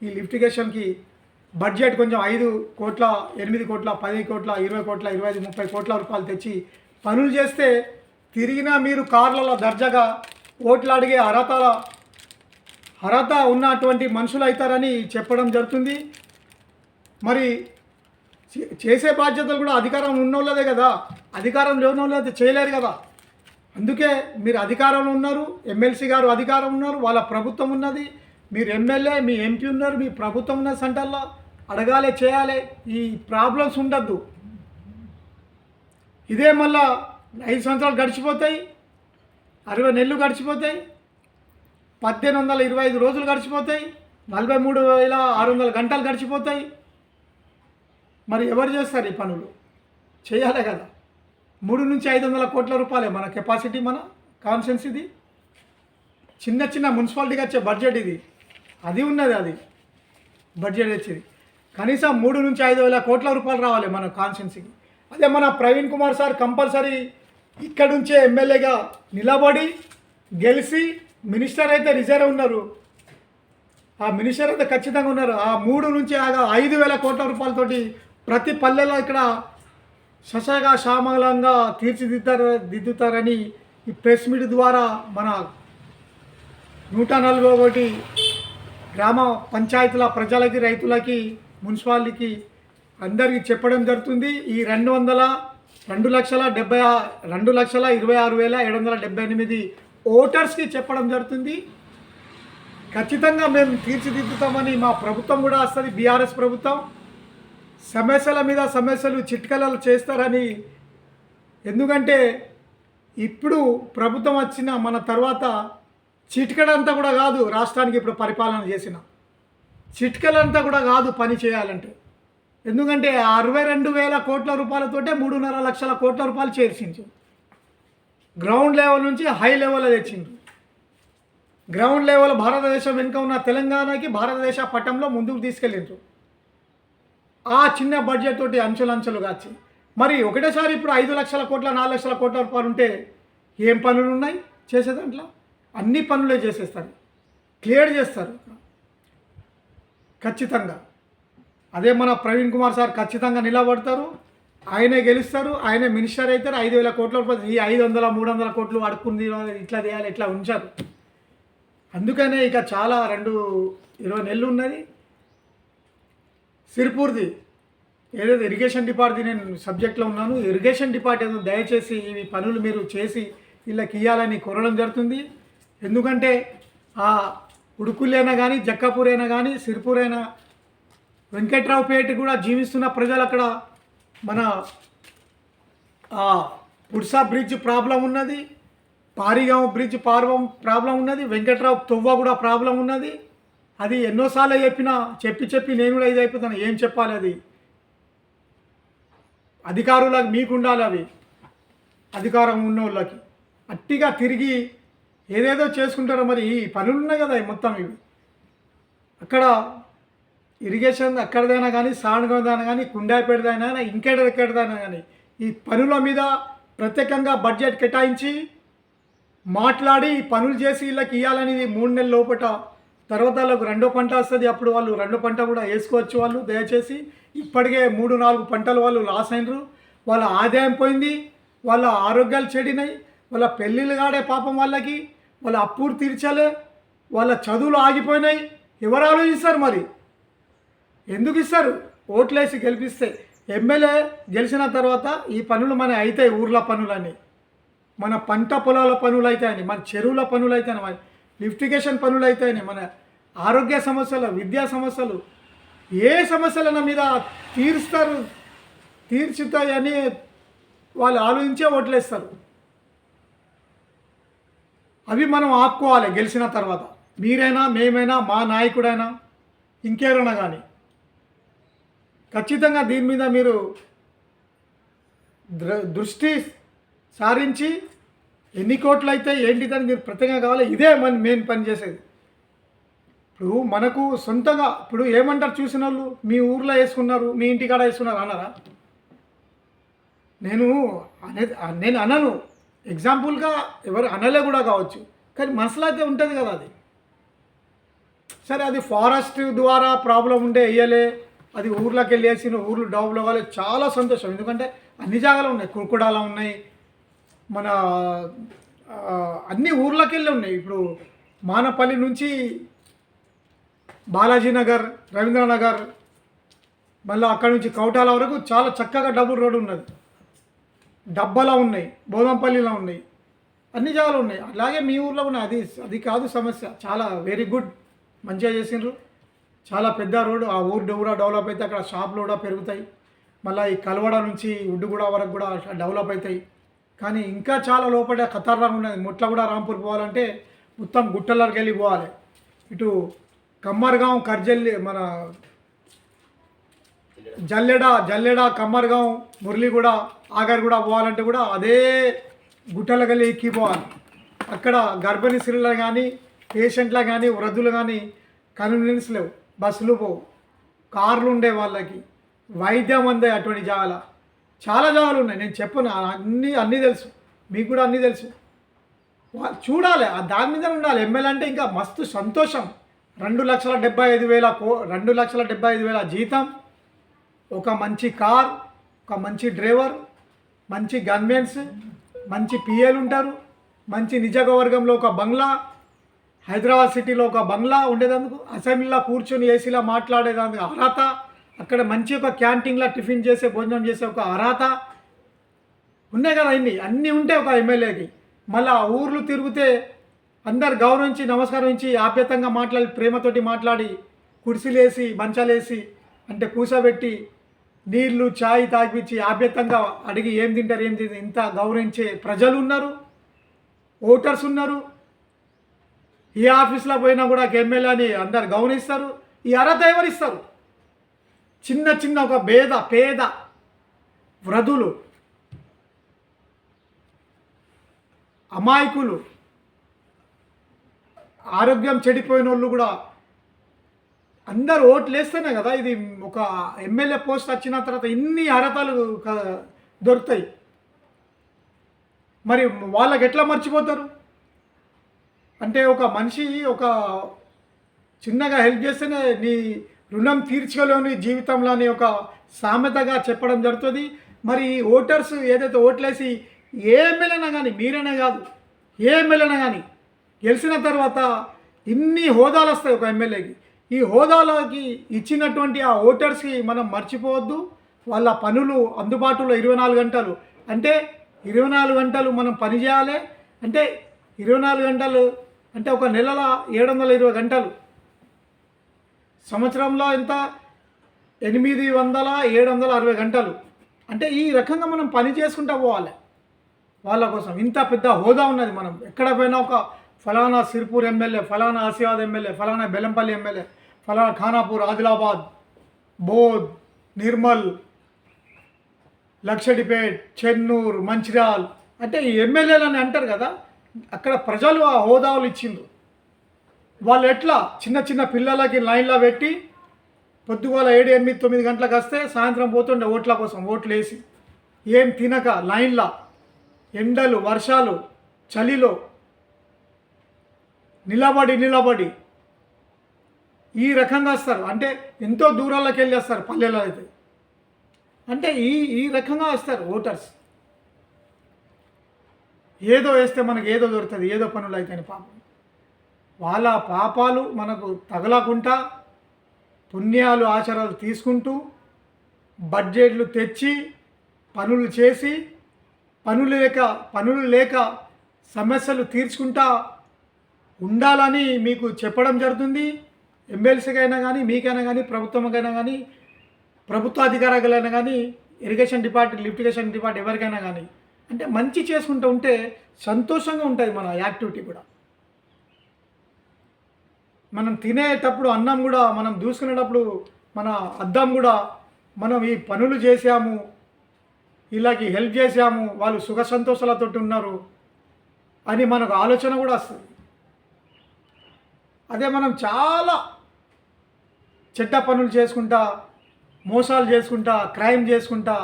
ఈ లిఫ్టిగేషన్కి బడ్జెట్ కొంచెం 5 కోట్ల, 8 కోట్ల, 10 కోట్ల, 20 కోట్ల, 25-30 కోట్ల రూపాయలు తెచ్చి పనులు చేస్తే తిరిగినా మీరు కార్లలో దర్జాగా ఓట్లు అడిగే అర్హత ఉన్నటువంటి మనుషులు అవుతారని చెప్పడం జరుగుతుంది. మరి చేసే బాధ్యతలు కూడా అధికారం ఉన్నోళ్ళదే కదా, అధికారం లేనోళ్ళు అయితే చేయలేరు కదా. అందుకే మీరు అధికారంలో ఉన్నారు, ఎమ్మెల్సీ గారు అధికారం ఉన్నారు, వాళ్ళ ప్రభుత్వం ఉన్నది, మీరు ఎమ్మెల్యే, మీ ఎంపీ ఉన్నారు, మీ ప్రభుత్వం ఉన్న సెంటర్లో అడగాలి, చేయాలి. ఈ ప్రాబ్లమ్స్ ఉండద్దు. ఇదే మళ్ళా 5 సంవత్సరాలు గడిచిపోతాయి, 60 నెలలు గడిచిపోతాయి, 1825 రోజులు గడిచిపోతాయి, 43,600 గంటలు గడిచిపోతాయి. మరి ఎవరు చేస్తారు ఈ పనులు? చేయాలి కదా. 300-500 కోట్ల రూపాయలే మన కెపాసిటీ, మన కాన్స్టిట్యున్సీది. చిన్న మున్సిపాలిటీకి వచ్చే బడ్జెట్ ఇది. అది ఉన్నది, అది బడ్జెట్ వచ్చేది కనీసం 3,000-5,000 కోట్ల రూపాయలు రావాలి మన కాన్స్టిట్యున్సీకి. అదే మన ప్రవీణ్ కుమార్ సార్ కంపల్సరీ ఇక్కడ నుంచే ఎమ్మెల్యేగా నిలబడి గెలిచి, మినిస్టర్ అయితే రిజర్వ్ ఉన్నారు, ఆ మినిస్టర్ అయితే ఖచ్చితంగా ఉన్నారు. ఆ 3,000-5,000 కోట్ల రూపాయలతోటి ప్రతి పల్లెలో ఇక్కడ శశగా శ్యామలంగా తీర్చిదిద్దుతారని ఈ ప్రెస్ మీట్ ద్వారా మన 141 గ్రామ పంచాయతీల ప్రజలకి, రైతులకి, మున్సిపాలిటీకి అందరికీ చెప్పడం జరుగుతుంది. ఈ 2,26,778 ఓటర్స్కి చెప్పడం జరుగుతుంది. ఖచ్చితంగా మేము తీర్చిదిద్దుతామని మా ప్రభుత్వం కూడా వస్తుంది, బీఆర్ఎస్ ప్రభుత్వం. సమస్యల మీద సమస్యలు చిట్కలలు చేస్తారని. ఎందుకంటే ఇప్పుడు ప్రభుత్వం వచ్చిన మన తర్వాత చిట్కడంతా కూడా కాదు రాష్ట్రానికి ఇప్పుడు పరిపాలన చేసిన, చిట్కలంతా కూడా కాదు పని చేయాలంటే. ఎందుకంటే 62,000 కోట్ల రూపాయలతోటే 3.5 లక్షల కోట్ల రూపాయలు చేర్చించు. గ్రౌండ్ లెవెల్ నుంచి హై లెవెల్లో తెచ్చిండ్రు. గ్రౌండ్ లెవెల్ భారతదేశం వెనుక ఉన్న తెలంగాణకి భారతదేశ పట్టంలో ముందుకు తీసుకెళ్ళిండ్రు. ఆ చిన్న బడ్జెట్ తోటి అంచెలు కాచి మరి ఒకటేసారి ఇప్పుడు 5 లక్షల కోట్ల 4 లక్షల కోట్ల రూపాయలు ఉంటే ఏం పనులు ఉన్నాయి చేసే దాంట్లో? అన్ని పనులే చేసేస్తారు, క్లియర్ చేస్తారు ఖచ్చితంగా. అదే మన ప్రవీణ్ కుమార్ సార్ ఖచ్చితంగా నిలబడతారు, ఆయనే గెలుస్తారు, ఆయనే మినిస్టర్ అవుతారు. 5,000 కోట్ల రూపాయలు ఈ 500 300 కోట్లు అడుక్కుంది ఇట్లా చేయాలి ఇట్లా ఉంచారు. అందుకనే ఇక చాలా 20 నెలలు ఉన్నది. సిరిపూర్ది ఏదైతే ఇరిగేషన్ డిపార్ట్మెంట్ నేను సబ్జెక్ట్లో ఉన్నాను, ఇరిగేషన్ డిపార్ట్మెంట్ దయచేసి ఇవి పనులు మీరు చేసి వీళ్ళకి ఇవ్వాలని కోరడం జరుగుతుంది. ఎందుకంటే ఆ ఉడుకులైనా కానీ జక్కాపూర్ అయినా కానీ సిరిపూర్ అయినా వెంకట్రావుపేట కూడా జీవిస్తున్న ప్రజలు అక్కడ మన పుడ్సా బ్రిడ్జ్ ప్రాబ్లం ఉన్నది, పారిగాం బ్రిడ్జ్ ప్రాబ్లం ఉన్నది, వెంకట్రావు తొవ్వ కూడా ప్రాబ్లం ఉన్నది. అది ఎన్నోసార్లు చెప్పి నేను కూడా ఇది అయిపోతాను. ఏం చెప్పాలి? అది అధికారులకు మీకు ఉండాలి, అవి అధికారం ఉన్న వాళ్ళకి అట్టిగా తిరిగి ఏదేదో చేసుకుంటారో. మరి ఈ పనులు ఉన్నాయి కదా మొత్తం ఇవి అక్కడ ఇరిగేషన్ అక్కడదైనా కానీ సాణగదైనా కానీ కుండాయిపేటదైనా ఇంకెక్కడదైనా కానీ ఈ పనుల మీద ప్రత్యేకంగా బడ్జెట్ కేటాయించి మాట్లాడి ఈ పనులు చేసి వీళ్ళకి ఇవ్వాలని 3 నెలల లోపట. తర్వాత వాళ్ళకు 2వ పంట వస్తుంది, అప్పుడు వాళ్ళు 2వ పంట కూడా వేసుకోవచ్చు. వాళ్ళు దయచేసి ఇప్పటికే 3-4 పంటలు వాళ్ళు లాస్ అయినరు, వాళ్ళ ఆదాయం పోయింది, వాళ్ళ ఆరోగ్యాలు చెడినాయి, వాళ్ళ పెళ్ళిళ్ళు కాడే పాపం వాళ్ళకి, వాళ్ళ అప్పులు తీర్చలే, వాళ్ళ చదువులు ఆగిపోయినాయి. ఎవరు ఆలోచిస్తారు? మరి ఎందుకు ఇస్తారు? ఓట్లేసి గెలిపిస్తే ఎమ్మెల్యే గెలిచిన తర్వాత ఈ పనులు మన అవుతాయి, ఊర్ల పనులని, మన పంట పొలాల పనులు అవుతాయని, మన చెరువుల పనులు అవుతాయని, మన లిఫ్టిగేషన్ పనులు అవుతాయని, మన ఆరోగ్య సమస్యలు, విద్యా సమస్యలు, ఏ సమస్యలైనా మీద తీర్చుతాయని వాళ్ళు ఆలోచించే ఓట్లేస్తారు. అవి మనం ఆపుకోవాలి గెలిచిన తర్వాత. మీరైనా మేమైనా మా నాయకుడైనా ఇంకెవరైనా కానీ ఖచ్చితంగా దీని మీద మీరు దృష్టి సారించి ఎన్ని కోట్లు అయితే ఏంటిదని మీరు ప్రత్యేకంగా కావాలి. ఇదే మన మెయిన్ పని చేసేది. ఇప్పుడు మనకు సొంతంగా ఇప్పుడు ఏమంటారు చూసిన వాళ్ళు, మీ ఊర్లో వేసుకున్నారు, మీ ఇంటికాడ వేసుకున్నారు అన్నారా? నేను అనను, ఎగ్జాంపుల్గా ఎవరు అనలే కూడా కావచ్చు, కానీ మనసులో అయితే ఉంటుంది కదా అది. సరే అది ఫారెస్ట్ ద్వారా ప్రాబ్లం ఉండే వేయలే, అది ఊర్లోకి వెళ్ళి వేసిన ఊర్లు డెవలప్ అవ్వాలి, చాలా సంతోషం. ఎందుకంటే అన్ని జాగాలు ఉన్నాయి, కుర్కుడాల ఉన్నాయి, మన అన్ని ఊర్లోకి వెళ్ళి ఉన్నాయి. ఇప్పుడు మానపల్లి నుంచి బాలాజీ నగర్, రవీంద్రనగర్, మళ్ళీ అక్కడ నుంచి కౌటాల వరకు చాలా చక్కగా డబుల్ రోడ్డు ఉన్నది. డబ్బాలో ఉన్నాయి, బోదంపల్లిలో ఉన్నాయి, అన్ని జాగాలు ఉన్నాయి. అలాగే మీ ఊర్లో ఉన్నాయి. అది కాదు సమస్య. చాలా వెరీ గుడ్, మంచిగా చేసిండ్రు. చాలా పెద్ద రోడ్డు. ఆ ఊరు కూడా డెవలప్ అయితే అక్కడ షాపులు కూడా పెరుగుతాయి. మళ్ళీ ఈ కలవడ నుంచి ఉడ్డుగూడ వరకు కూడా డెవలప్ అవుతాయి. కానీ ఇంకా చాలా లోపల ఖతర్నాక్ ఉన్నది. ముట్లగూడ రాంపూర్ పోవాలంటే మొత్తం గుట్టలకి వెళ్ళి పోవాలి. ఇటు కమ్మర్గాం, కర్జల్లి, మన జల్లెడ కమ్మర్గాం, మురళిగూడ, ఆగర్గూడ పోవాలంటే కూడా అదే గుట్టలకి వెళ్ళి ఎక్కిపోవాలి. అక్కడ గర్భిణీ స్త్రీలు కానీ పేషెంట్లు కానీ వృద్ధులు కానీ కన్వీనియన్స్ లేవు, బస్సులు పోవు, కార్లు ఉండే వాళ్ళకి, వైద్యం అందే అటువంటి జాగాల చాలా జాగాలు ఉన్నాయి. నేను చెప్పను, అన్నీ తెలుసు, మీకు కూడా అన్నీ తెలుసు. చూడాలి, దాని మీద ఉండాలి. ఎమ్మెల్యే అంటే ఇంకా మస్తు సంతోషం. 2,75,000 జీతం, ఒక మంచి కార్, ఒక మంచి డ్రైవర్, మంచి గన్మెన్స్, మంచి పిఏలు ఉంటారు, మంచి నిజవర్గంలో ఒక బంగ్లా, హైదరాబాద్ సిటీలో ఒక బంగ్లా ఉండేదందుకు, అసెంబ్లీలో కూర్చొని ఏసీలో మాట్లాడేదానికి అర్హత, అక్కడ మంచి ఒక క్యాంటీన్లో టిఫిన్ చేసే భోజనం చేసే ఒక అర్హత ఉన్నాయి కదా. అన్నీ ఉంటాయి ఒక ఎమ్మెల్యేకి. మళ్ళీ ఆ ఊర్లు తిరిగితే అందరు గౌరవించి నమస్కరించి ఆప్యాయంగా మాట్లాడి ప్రేమతోటి మాట్లాడి కుర్చీలేసి మంచాలేసి అంటే కూసబెట్టి నీళ్లు ఛాయ్ తాగిపించి ఆప్యాయంగా అడిగి ఏం తింటారు ఇంత గౌరవించే ప్రజలు ఉన్నారు, ఓటర్స్ ఉన్నారు. ఏ ఆఫీస్లో పోయినా కూడా ఎమ్మెల్యే అని అందరు గౌరవిస్తారు. ఈ అర్హత ఎవరిస్తారు? చిన్న చిన్న ఒక పేద వృద్ధులు, అమాయకులు, ఆరోగ్యం చెడిపోయిన వాళ్ళు కూడా అందరు ఓట్లు వేస్తేనే కదా ఇది ఒక ఎమ్మెల్యే పోస్ట్ వచ్చిన తర్వాత ఇన్ని అర్హతలు దొరుకుతాయి. మరి వాళ్ళకి ఎట్లా మర్చిపోతారు? అంటే ఒక మనిషి ఒక చిన్నగా హెల్ప్ చేస్తేనే నీ రుణం తీర్చుకోలేని జీవితంలో అని ఒక సామెతగా చెప్పడం జరుగుతుంది. మరి ఓటర్స్ ఏదైతే ఓట్లేసి ఏ ఎమ్మెల్యేనా కానీ, మీరైనా కాదు ఏ ఎమ్మెల్యేనా కానీ గెలిచిన తర్వాత ఇన్ని హోదాలు వస్తాయి ఒక ఎమ్మెల్యేకి. ఈ హోదాలోకి ఇచ్చినటువంటి ఆ ఓటర్స్కి మనం మర్చిపోవద్దు. వాళ్ళ పనులు అందుబాటులో 24 గంటలు, అంటే 24 గంటలు మనం పని చేయాలి. అంటే 24 గంటలు అంటే ఒక నెలలో 720 గంటలు, సంవత్సరంలో ఎంత 800 760 గంటలు. అంటే ఈ రకంగా మనం పని చేసుకుంటూ పోవాలి వాళ్ళ కోసం. ఇంత పెద్ద హోదా ఉన్నది. మనం ఎక్కడ పోయినా ఒక ఫలానా సిర్పూర్ ఎమ్మెల్యే, ఫలానా ఆసియాబాద్ ఎమ్మెల్యే, ఫలానా బెల్లంపల్లి ఎమ్మెల్యే, ఫలానా ఖానాపూర్, ఆదిలాబాద్, బోధ్, నిర్మల్, లక్షడిపేట్, చెన్నూరు, మంచిర్యాల్ అంటే ఈ ఎమ్మెల్యేలు అని అంటారు కదా. అక్కడ ప్రజలు ఆ హోదాలు ఇచ్చిండ్రు. వాళ్ళు ఎట్లా చిన్న చిన్న పిల్లలకి లైన్లో పెట్టి పొద్దుగాల 7, 8, 9 గంటలకు వస్తే సాయంత్రం పోతుండే ఓట్ల కోసం, ఓట్లు వేసి ఏం తినక లైన్లో ఎండలు, వర్షాలు, చలిలో నిలబడి ఈ రకంగా వస్తారు. అంటే ఎంతో దూరాలకు వెళ్ళి వస్తారు పల్లెల్లో అయితే. అంటే ఈ రకంగా వస్తారు ఓటర్స్. ఏదో వేస్తే మనకు ఏదో దొరుకుతుంది, ఏదో పనులు అయితేనే పాపం. వాళ్ళ పాపాలు మనకు తగలకుండా పుణ్యాలు ఆచారాలు తీసుకుంటూ బడ్జెట్లు తెచ్చి పనులు చేసి పనులు లేక సమస్యలు తీర్చుకుంటా ఉండాలని మీకు చెప్పడం జరుగుతుంది. ఎమ్మెల్సీకైనా కానీ, మీకైనా కానీ, ప్రభుత్వంకైనా కానీ, ప్రభుత్వాధికారులైనా కానీ, ఇరిగేషన్ డిపార్ట్మెంట్, లిఫ్టిగేషన్ డిపార్ట్మెంట్ ఎవరికైనా కానీ అంటే మంచి చేసుకుంటూ ఉంటే సంతోషంగా ఉంటుంది మన యాక్టివిటీ కూడా. మనం తినేటప్పుడు అన్నం కూడా మనం దూసుకునేటప్పుడు మన అద్దం కూడా మనం ఈ పనులు చేసాము, వీళ్ళకి హెల్ప్ చేసాము, వాళ్ళు సుఖ సంతోషాలతో ఉన్నారు అని మనకు ఆలోచన కూడా వస్తుంది. అదే మనం చాలా చెడ్డ పనులు చేసుకుంటా, మోసాలు చేసుకుంటా, క్రైమ్ చేసుకుంటా,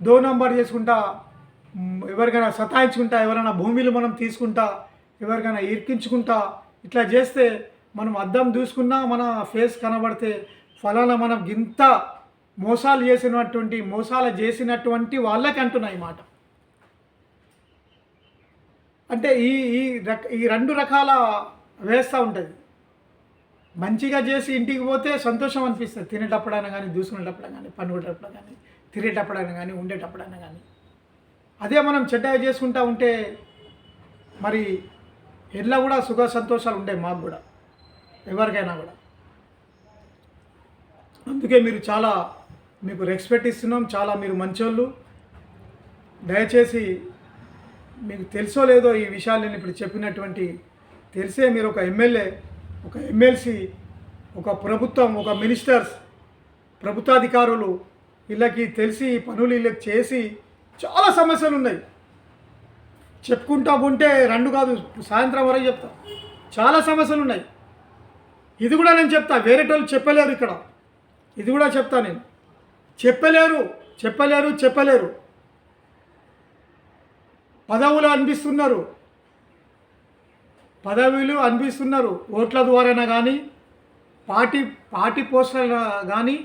2 నంబర్ చేసుకుంటా, ఎవరికైనా సతాయించుకుంటా, ఎవరైనా భూమిలు మనం తీసుకుంటా, ఎవరికైనా ఇరికించుకుంటా ఇట్లా చేస్తే మనం అద్దం చూసుకున్నా మన ఫేస్ కనబడితే ఫలానా మనం ఇంత మోసాలు చేసినటువంటి వాళ్ళకి అంటున్నాయి మాట. అంటే ఈ 2 రకాల వేస్తూ ఉంటుంది. మంచిగా చేసి ఇంటికి పోతే సంతోషం అనిపిస్తుంది, తినేటప్పుడైనా కానీ, దూసుకునేటప్పుడైనా కానీ, పనుకునేటప్పుడు కానీ, తినేటప్పుడైనా కానీ, ఉండేటప్పుడైనా కానీ. అదే మనం చెడ్డగా చేసుకుంటూ ఉంటే మరి ఎట్లా కూడా సుఖ సంతోషాలు ఉంటాయి మాకు కూడా, ఎవరికైనా కూడా. అందుకే మీరు చాలా మీకు రెస్పెక్ట్ ఇస్తున్నాం, చాలా మీరు మంచోళ్ళు. దయచేసి మీకు తెలుసో లేదో ఈ విషయాలు నేను ఇప్పుడు చెప్పినటువంటి తెలిసే మీరు ఒక ఎమ్మెల్యే, ఒక ఎమ్మెల్సీ, ఒక ప్రభుత్వం, ఒక మినిస్టర్స్, ప్రభుత్వాధికారులు వీళ్ళకి తెలిసి పనులు వీళ్ళకి చేసి చాలా సమస్యలు ఉన్నాయి. చెప్పుకుంటా ఉంటే 2 కాదు, సాయంత్రం వరకు చెప్తా. చాలా సమస్యలు ఉన్నాయి. ఇది కూడా నేను చెప్తా, వేరేటోళ్ళు చెప్పలేరు ఇక్కడ. ఇది కూడా చెప్తా నేను. చెప్పలేరు. పదవులు అనిపిస్తున్నారు ఓట్ల ద్వారైనా కానీ, పార్టీ పోస్టులైనా కానీ,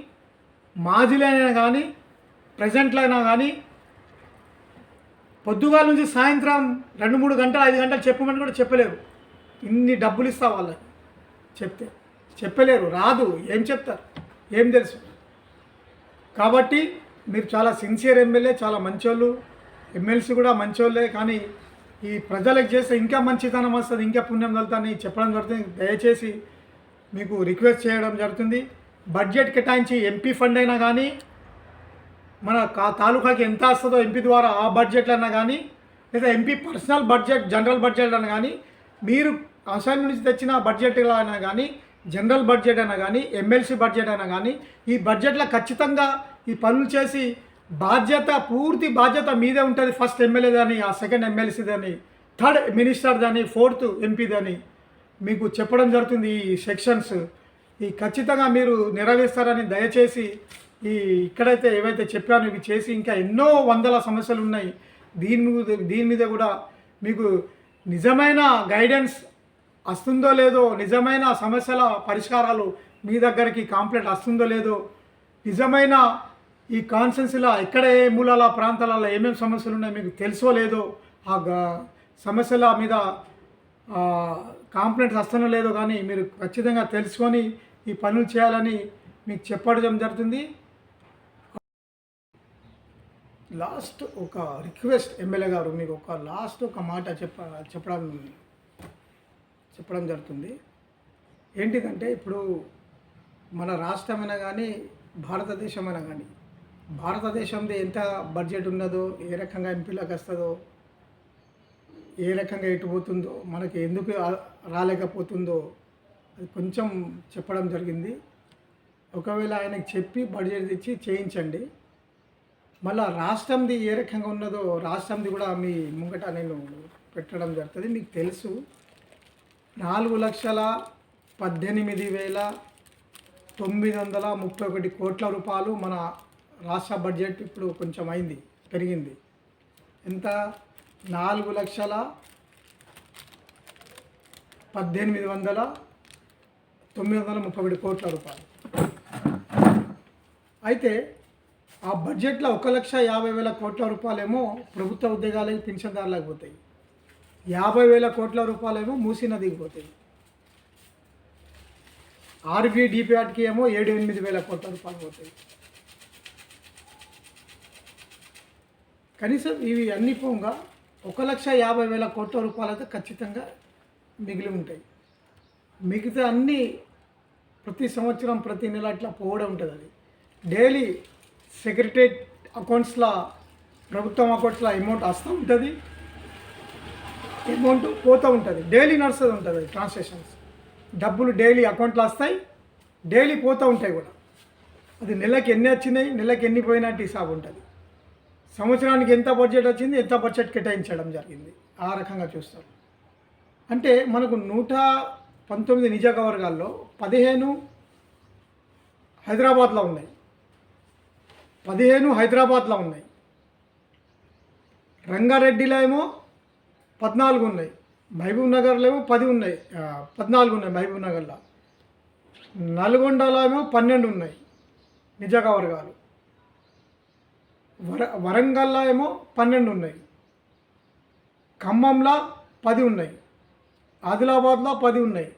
మాజీలైనా కానీ, ప్రజెంట్లైనా కానీ, పొద్దుగాల నుంచి సాయంత్రం 2-3 గంటలు 5 గంటలు చెప్పమని కూడా చెప్పలేరు. ఇన్ని డబ్బులు ఇస్తా వాళ్ళకి చెప్తే చెప్పలేరు, రాదు. ఏం చెప్తారు, ఏం తెలుసు. కాబట్టి మీరు చాలా సిన్సియర్ ఎమ్మెల్యే, చాలా మంచోళ్ళు. ఎమ్మెల్సీ కూడా మంచోళ్ళే. కానీ ఈ ప్రజలకు చేస్తే ఇంకా మంచితనం వస్తుంది, ఇంకా పుణ్యం కలుగుతుందని చెప్పడం జరుగుతుంది. దయచేసి మీకు రిక్వెస్ట్ చేయడం జరుగుతుంది. బడ్జెట్ కేటాయించి ఎంపీ ఫండ్ అయినా కానీ, మన తాలూకాకి ఎంత వస్తుందో ఎంపీ ద్వారా ఆ బడ్జెట్లు అయినా కానీ, లేదా MP personal budget, general budget అయినా కానీ, మీరు అసెంబ్లీ నుంచి తెచ్చిన బడ్జెట్ అయినా కానీ జనరల్ బడ్జెట్ అయినా కానీ ఎమ్మెల్సీ బడ్జెట్ అయినా కానీ ఈ బడ్జెట్లో ఖచ్చితంగా ఈ పనులు చేసి పూర్తి బాధ్యత మీదే ఉంటుంది. ఫస్ట్ ఎమ్మెల్యేదని, ఆ సెకండ్ ఎమ్మెల్సీదని, థర్డ్ మినిస్టర్దని, ఫోర్త్ ఎంపీదని మీకు చెప్పడం జరుగుతుంది. ఈ సెక్షన్స్ ఖచ్చితంగా మీరు నెరవేరుస్తారని దయచేసి ఇక్కడైతే ఏవైతే చెప్పానో ఇవి చేసి, ఇంకా ఎన్నో వందల సమస్యలు ఉన్నాయి. దీని మీద కూడా మీకు నిజమైన గైడెన్స్ వస్తుందో లేదో, నిజమైన సమస్యల పరిష్కారాలు మీ దగ్గరికి కాంప్లైంట్ వస్తుందో లేదో, నిజమైన ఈ కాన్స్టెన్సీలో ఎక్కడ ఏ మూలాల ప్రాంతాలలో ఏమేమి సమస్యలు ఉన్నాయో మీకు తెలుసో లేదో, ఆ సమస్యల మీద కాంప్లైంట్స్ వస్తానో లేదో కానీ మీరు ఖచ్చితంగా తెలుసుకొని ఈ పనులు చేయాలని మీకు చెప్పడం జరుగుతుంది. లాస్ట్ ఒక రిక్వెస్ట్ ఎమ్మెల్యే గారు, మీకు ఒక మాట చెప్పడం జరుగుతుంది. ఏంటిదంటే ఇప్పుడు మన రాష్ట్రమైనా కానీ భారతదేశమైనా కానీ, భారతదేశంది ఎంత బడ్జెట్ ఉన్నదో, ఏ రకంగా ఎంపీలకు వస్తుందో, ఏ రకంగా ఎటు పోతుందో, మనకి ఎందుకు రాలేకపోతుందో అది కొంచెం చెప్పడం జరిగింది. ఒకవేళ ఆయనకు చెప్పి బడ్జెట్ ఇచ్చి చేయించండి. మళ్ళీ రాష్ట్రంది ఏ రకంగా ఉన్నదో రాష్ట్రంది కూడా మీ ముంగట నేను పెట్టడం జరుగుతుంది. మీకు తెలుసు 4,18,931 కోట్ల రూపాయలు మన రాష్ట్ర బడ్జెట్ ఇప్పుడు కొంచెం పెరిగింది. ఎంత? 4,18,931 కోట్ల రూపాయలు. అయితే ఆ బడ్జెట్లో 1,50,000 కోట్ల రూపాయలేమో ప్రభుత్వ ఉద్యోగాలకి పింఛన్దారులకు పోతాయి, 50,000 కోట్ల రూపాయలేమో మూసీ నదికి పోతాయి. ఆర్బీ డిపిఆర్కి ఏమో 7,000-8,000 కోట్ల రూపాయలు పోతాయి. కనీసం ఇవి అన్ని పోగా 1,50,000 కోట్ల రూపాయలు అయితే ఖచ్చితంగా మిగిలి ఉంటాయి. మిగతా అన్నీ ప్రతి సంవత్సరం ప్రతి నెల ఇట్లా పోవడం ఉంటుంది. అది డైలీ సెక్రటరేట్ అకౌంట్స్లో, ప్రభుత్వం అకౌంట్స్లో అమౌంట్ వస్తూ ఉంటుంది, అమౌంట్ పోతూ ఉంటుంది. డైలీ నడుస్తూ ఉంటుంది. అది ట్రాన్సాక్షన్స్, డబ్బులు డైలీ అకౌంట్లో వస్తాయి, డైలీ పోతూ ఉంటాయి కూడా. అది నెలకి ఎన్ని వచ్చినాయి, నెలకి ఎన్ని పోయినట్టు హిసాబు ఉంటుంది. సంవత్సరానికి ఎంత బడ్జెట్ వచ్చింది, ఎంత బడ్జెట్ కేటాయించడం జరిగింది, ఆ రకంగా చూస్తారు. అంటే మనకు 119 నియోజకవర్గాల్లో 15 హైదరాబాద్లో ఉన్నాయి, 15 హైదరాబాద్లో ఉన్నాయి. రంగారెడ్డిలో ఏమో 14 ఉన్నాయి, మహబూబ్ నగర్లో ఏమో 10 ఉన్నాయి, 14 ఉన్నాయి మహబూబ్ నగర్లో. నల్గొండలో ఏమో 12 ఉన్నాయి నియోజకవర్గాలు. వరంగల్లో ఏమో 12 ఉన్నాయి, ఖమ్మంలో 10 ఉన్నాయి, ఆదిలాబాద్లో 10 ఉన్నాయి,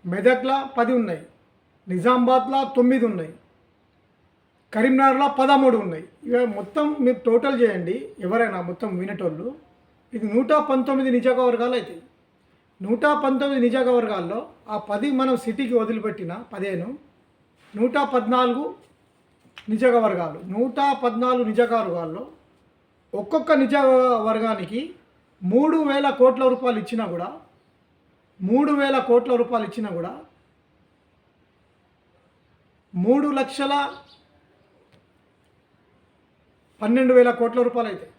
మెదక్లో 10 ఉన్నాయి, నిజామాబాద్లో 9 ఉన్నాయి, కరీంనగర్లో 13 ఉన్నాయి. ఇవి మొత్తం మీరు టోటల్ చేయండి, ఎవరైనా మొత్తం వినేటోళ్ళు. ఇది 119 నియోజకవర్గాలు అవుతాయి. 119 నియోజకవర్గాల్లో ఆ 10 మనం సిటీకి వదిలిపెట్టిన 15, 114 నియోజకవర్గాలు. 114 నియోజకవర్గాల్లో ఒక్కొక్క నియోజకవర్గానికి 3,000 కోట్ల రూపాయలు ఇచ్చినా కూడా 3,000 కోట్ల రూపాయలు ఇచ్చినా కూడా 3,12,000 కోట్ల రూపాయలు అవుతాయి.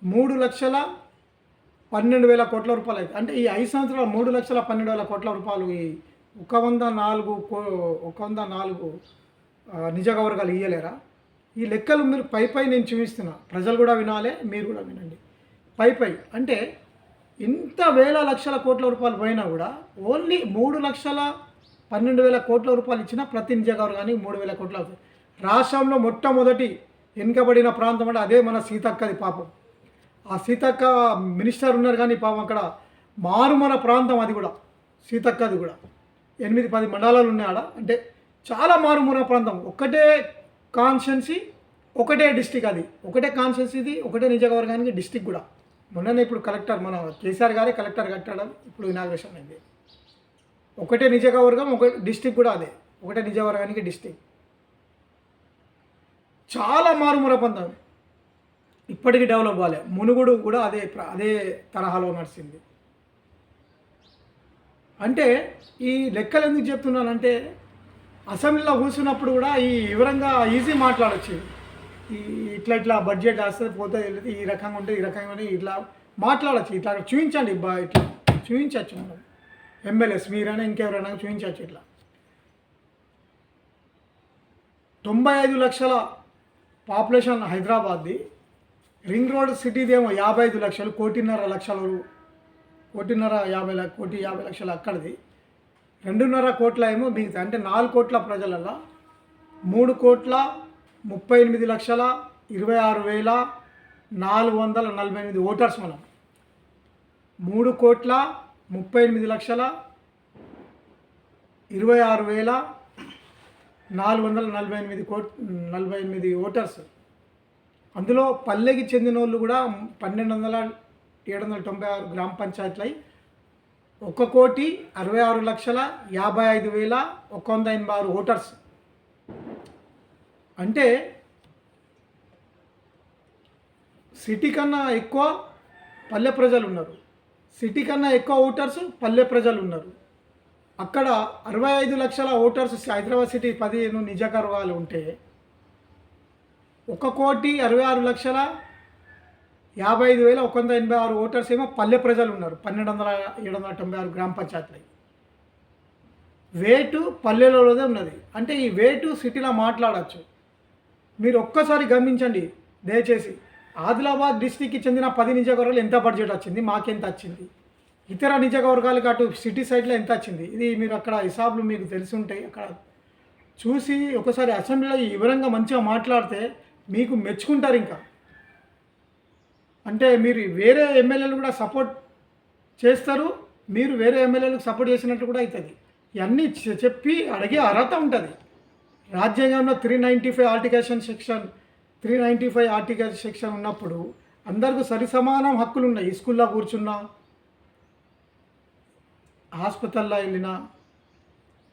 3,12,000 కోట్ల రూపాయలు అవుతాయి. అంటే ఈ 5 సంవత్సరాలు 3,12,000 కోట్ల రూపాయలు ఈ 104 నియోజకవర్గాలు ఇయ్యలేరా? ఈ లెక్కలు మీరు పై నేను చూపిస్తున్నా, ప్రజలు కూడా వినాలి, మీరు కూడా వినండి. పై అంటే ఇంత వేల లక్షల కోట్ల రూపాయలు పోయినా కూడా ఓన్లీ 3,12,000 కోట్ల రూపాయలు ఇచ్చిన ప్రతి నియోజకవర్గానికి 3,000 కోట్లు అవుతాయి. రాష్ట్రంలో మొట్టమొదటి వెనుకబడిన ప్రాంతం అంటే అదే మన సీతక్కది. పాపం ఆ సీతక్క మినిస్టర్ ఉన్నారు కానీ పాపం అక్కడ మారుమన ప్రాంతం అది కూడా, సీతక్కది కూడా 8-10 మండలాలు ఉన్నాయి ఆడ. అంటే చాలా మారుమూల ప్రాంతం, ఒకటే కాన్స్టిట్యున్సీ, ఒకటే డిస్టిక్. అది ఒకటే కాన్స్టిట్యున్సీది, ఒకటే నియోజకవర్గానికి డిస్టిక్ కూడా. మొన్ననే ఇప్పుడు కలెక్టర్ మన కేసీఆర్ గారే కలెక్టర్ కట్టడం ఇప్పుడు ఇనాగ్రేషన్ అయింది. ఒకటే నియోజకవర్గం, ఒక డిస్టిక్ కూడా అదే, ఒకటే నియోజకవర్గానికి డిస్టిక్. చాలా మారుమూల ప్రాంతం, ఇప్పటికీ డెవలప్ అవ్వాలి. మునుగుడు కూడా అదే తరహాలో నడిచింది. అంటే ఈ లెక్కలు ఎందుకు చెప్తున్నానంటే అసెంబ్లీలో కూర్చున్నప్పుడు కూడా ఈ వివరంగా ఈజీ మాట్లాడచ్చు. ఈ ఇట్లా ఇట్లా బడ్జెట్ వస్తుంది పోతే ఈ రకంగా ఉంటే ఈ రకంగా ఉంటే ఇట్లా మాట్లాడచ్చు. ఇట్లా చూపించండి ఇట్లా చూపించవచ్చు. మనం ఎమ్మెల్యేస్ మీరైనా ఇంకెవరైనా చూపించవచ్చు. ఇట్లా 95 లక్షల పాపులేషన్ హైదరాబాద్ది, రింగ్ రోడ్ సిటీదేమో 55 లక్షలు, 1,50 లక్షలు అక్కడిది, 2.5 కోట్ల ఏమో మిగతా. అంటే 4 కోట్ల ప్రజలలో 3,38,26,448 ఓటర్స్ మనం. 3,38,26,448 ఓటర్స్. అందులో పల్లెకి చెందిన వాళ్ళు కూడా 12,796 గ్రామ పంచాయతీలు అయి 1,66,55,186 ఓటర్స్. అంటే సిటీ కన్నా ఎక్కువ పల్లె ప్రజలు ఉన్నారు, సిటీ కన్నా ఎక్కువ ఓటర్స్ పల్లె ప్రజలు ఉన్నారు. అక్కడ 65 లక్షల ఓటర్స్ హైదరాబాద్ సిటీ 15 నిజగర్వాలు ఉంటే 1,55,186 ఓటర్స్ ఏమో పల్లె ప్రజలు ఉన్నారు. 12,796 గ్రామ పంచాయతీలు. వేటు పల్లెలలోదే ఉన్నది. అంటే ఈ వేటు సిటీలో మాట్లాడచ్చు. మీరు ఒక్కసారి గమనించండి దయచేసి. ఆదిలాబాద్ డిస్టిక్కి చెందిన 10 నియోజకవర్గాలు ఎంత బడ్జెట్ వచ్చింది, మాకెంత వచ్చింది, ఇతర నియోజకవర్గాలకు అటు సిటీ సైడ్లో ఎంత వచ్చింది, ఇది మీరు అక్కడ హిసాబులు మీకు తెలిసి ఉంటాయి. అక్కడ చూసి ఒకసారి అసెంబ్లీలో ఈ వివరంగా మంచిగా మాట్లాడితే మీకు మెచ్చుకుంటారు. ఇంకా అంటే మీరు వేరే ఎమ్మెల్యేలు కూడా సపోర్ట్ చేస్తారు, మీరు వేరే ఎమ్మెల్యేలకు సపోర్ట్ చేసినట్టు కూడా అవుతుంది. ఇవన్నీ చెప్పి అడిగే అర్హత ఉంటుంది. రాజ్యాంగంలో 395 ఆర్టికల్ సెక్షన్ ఉన్నప్పుడు అందరికీ సరిసమానం హక్కులు ఉన్నాయి. స్కూల్లో కూర్చున్నా, హాస్పిటల్లో వెళ్ళినా,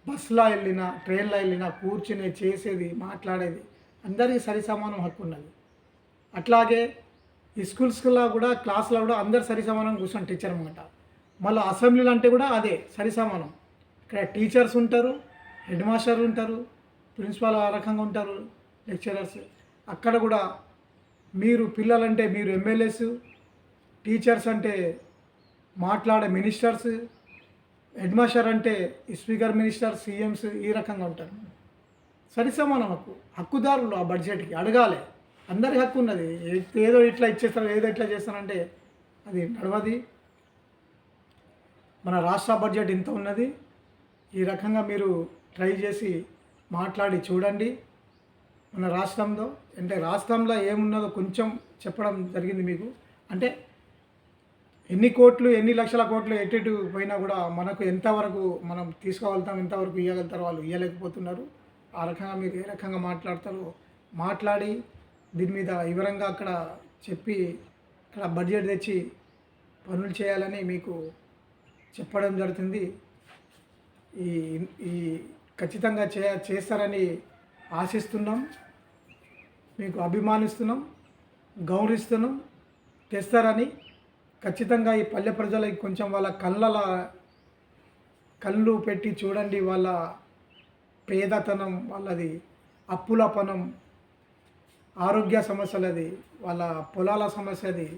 బస్సులో వెళ్ళినా, ట్రైన్లో వెళ్ళినా కూర్చుని చేసేది మాట్లాడేది అందరికీ సరిసమానం హక్కు ఉన్నది. అట్లాగే ఈ స్కూల్స్లో కూడా క్లాస్లో కూడా అందరు సరిసమానం కూర్చొని టీచర్ అనమాట. మళ్ళీ అసెంబ్లీలు అంటే కూడా అదే సరిసమానం. ఇక్కడ టీచర్స్ ఉంటారు, హెడ్ మాస్టర్ ఉంటారు, ప్రిన్సిపాల్ ఆ రకంగా ఉంటారు, లెక్చరర్స్. అక్కడ కూడా మీరు పిల్లలంటే మీరు ఎమ్మెల్యేస్, టీచర్స్ అంటే మాట్లాడే మినిస్టర్స్, హెడ్ మాస్టర్ అంటే స్పీకర్ మినిస్టర్, సీఎంస్ ఈ రకంగా ఉంటారు. సరిసమానం హక్కుదారులు ఆ బడ్జెట్కి అడగాలి. అందరికి హక్కు ఉన్నది. ఏదో ఇట్లా ఇచ్చేస్తారు, ఏదో ఇట్లా చేస్తారంటే అది నడవది. మన రాష్ట్ర బడ్జెట్ ఇంత ఉన్నది. ఈ రకంగా మీరు ట్రై చేసి మాట్లాడి చూడండి. మన రాష్ట్రంలో అంటే రాష్ట్రంలో ఏమున్నదో కొంచెం చెప్పడం జరిగింది మీకు. అంటే ఎన్ని కోట్లు, ఎన్ని లక్షల కోట్లు ఎటు పోయినా కూడా మనకు ఎంతవరకు మనం తీసుకోగలుగుతాం, ఎంతవరకు ఇవ్వగలుగుతారో వాళ్ళు ఇవ్వలేకపోతున్నారు. ఆ రకంగా మీరు ఏ రకంగా మాట్లాడతారో మాట్లాడి దీని మీద వివరంగా అక్కడ చెప్పి ఇక్కడ బడ్జెట్ తెచ్చి పనులు చేయాలని మీకు చెప్పడం జరుగుతుంది. ఈ ఖచ్చితంగా చేస్తారని ఆశిస్తున్నాం, మీకు అభిమానిస్తున్నాం, గౌరవిస్తున్నాం. తెస్తారని ఖచ్చితంగా ఈ పల్లె ప్రజలకి కొంచెం వాళ్ళ కళ్ళు పెట్టి చూడండి. వాళ్ళ పేదతనం, వాళ్ళది అప్పులపనం, ఆరోగ్య సమస్యలది, వాళ్ళ పొలాల సమస్యది,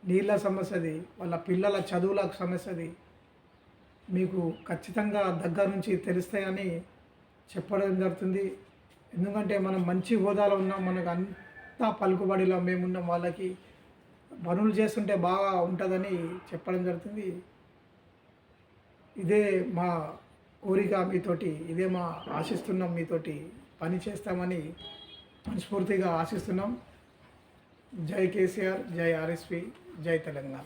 నీళ్ళ సమస్యది, వాళ్ళ పిల్లల చదువుల సమస్యది మీకు ఖచ్చితంగా దగ్గర నుంచి తెలుస్తాయని చెప్పడం జరుగుతుంది. ఎందుకంటే మనం మంచి హోదాలో ఉన్నాం, మనకు అంతా పలుకుబడిలో మేమున్నాం, వాళ్ళకి పనులు చేస్తుంటే బాగా ఉంటుందని చెప్పడం జరుగుతుంది. ఇదే మా కోరిక మీతోటి, ఇదే మా ఆశిస్తున్నాం, మీతోటి పని చేస్తామని మనస్ఫూర్తిగా ఆశిస్తున్నాం. జై కేసీఆర్, జై ఆర్ఎస్పీ, జై తెలంగాణ.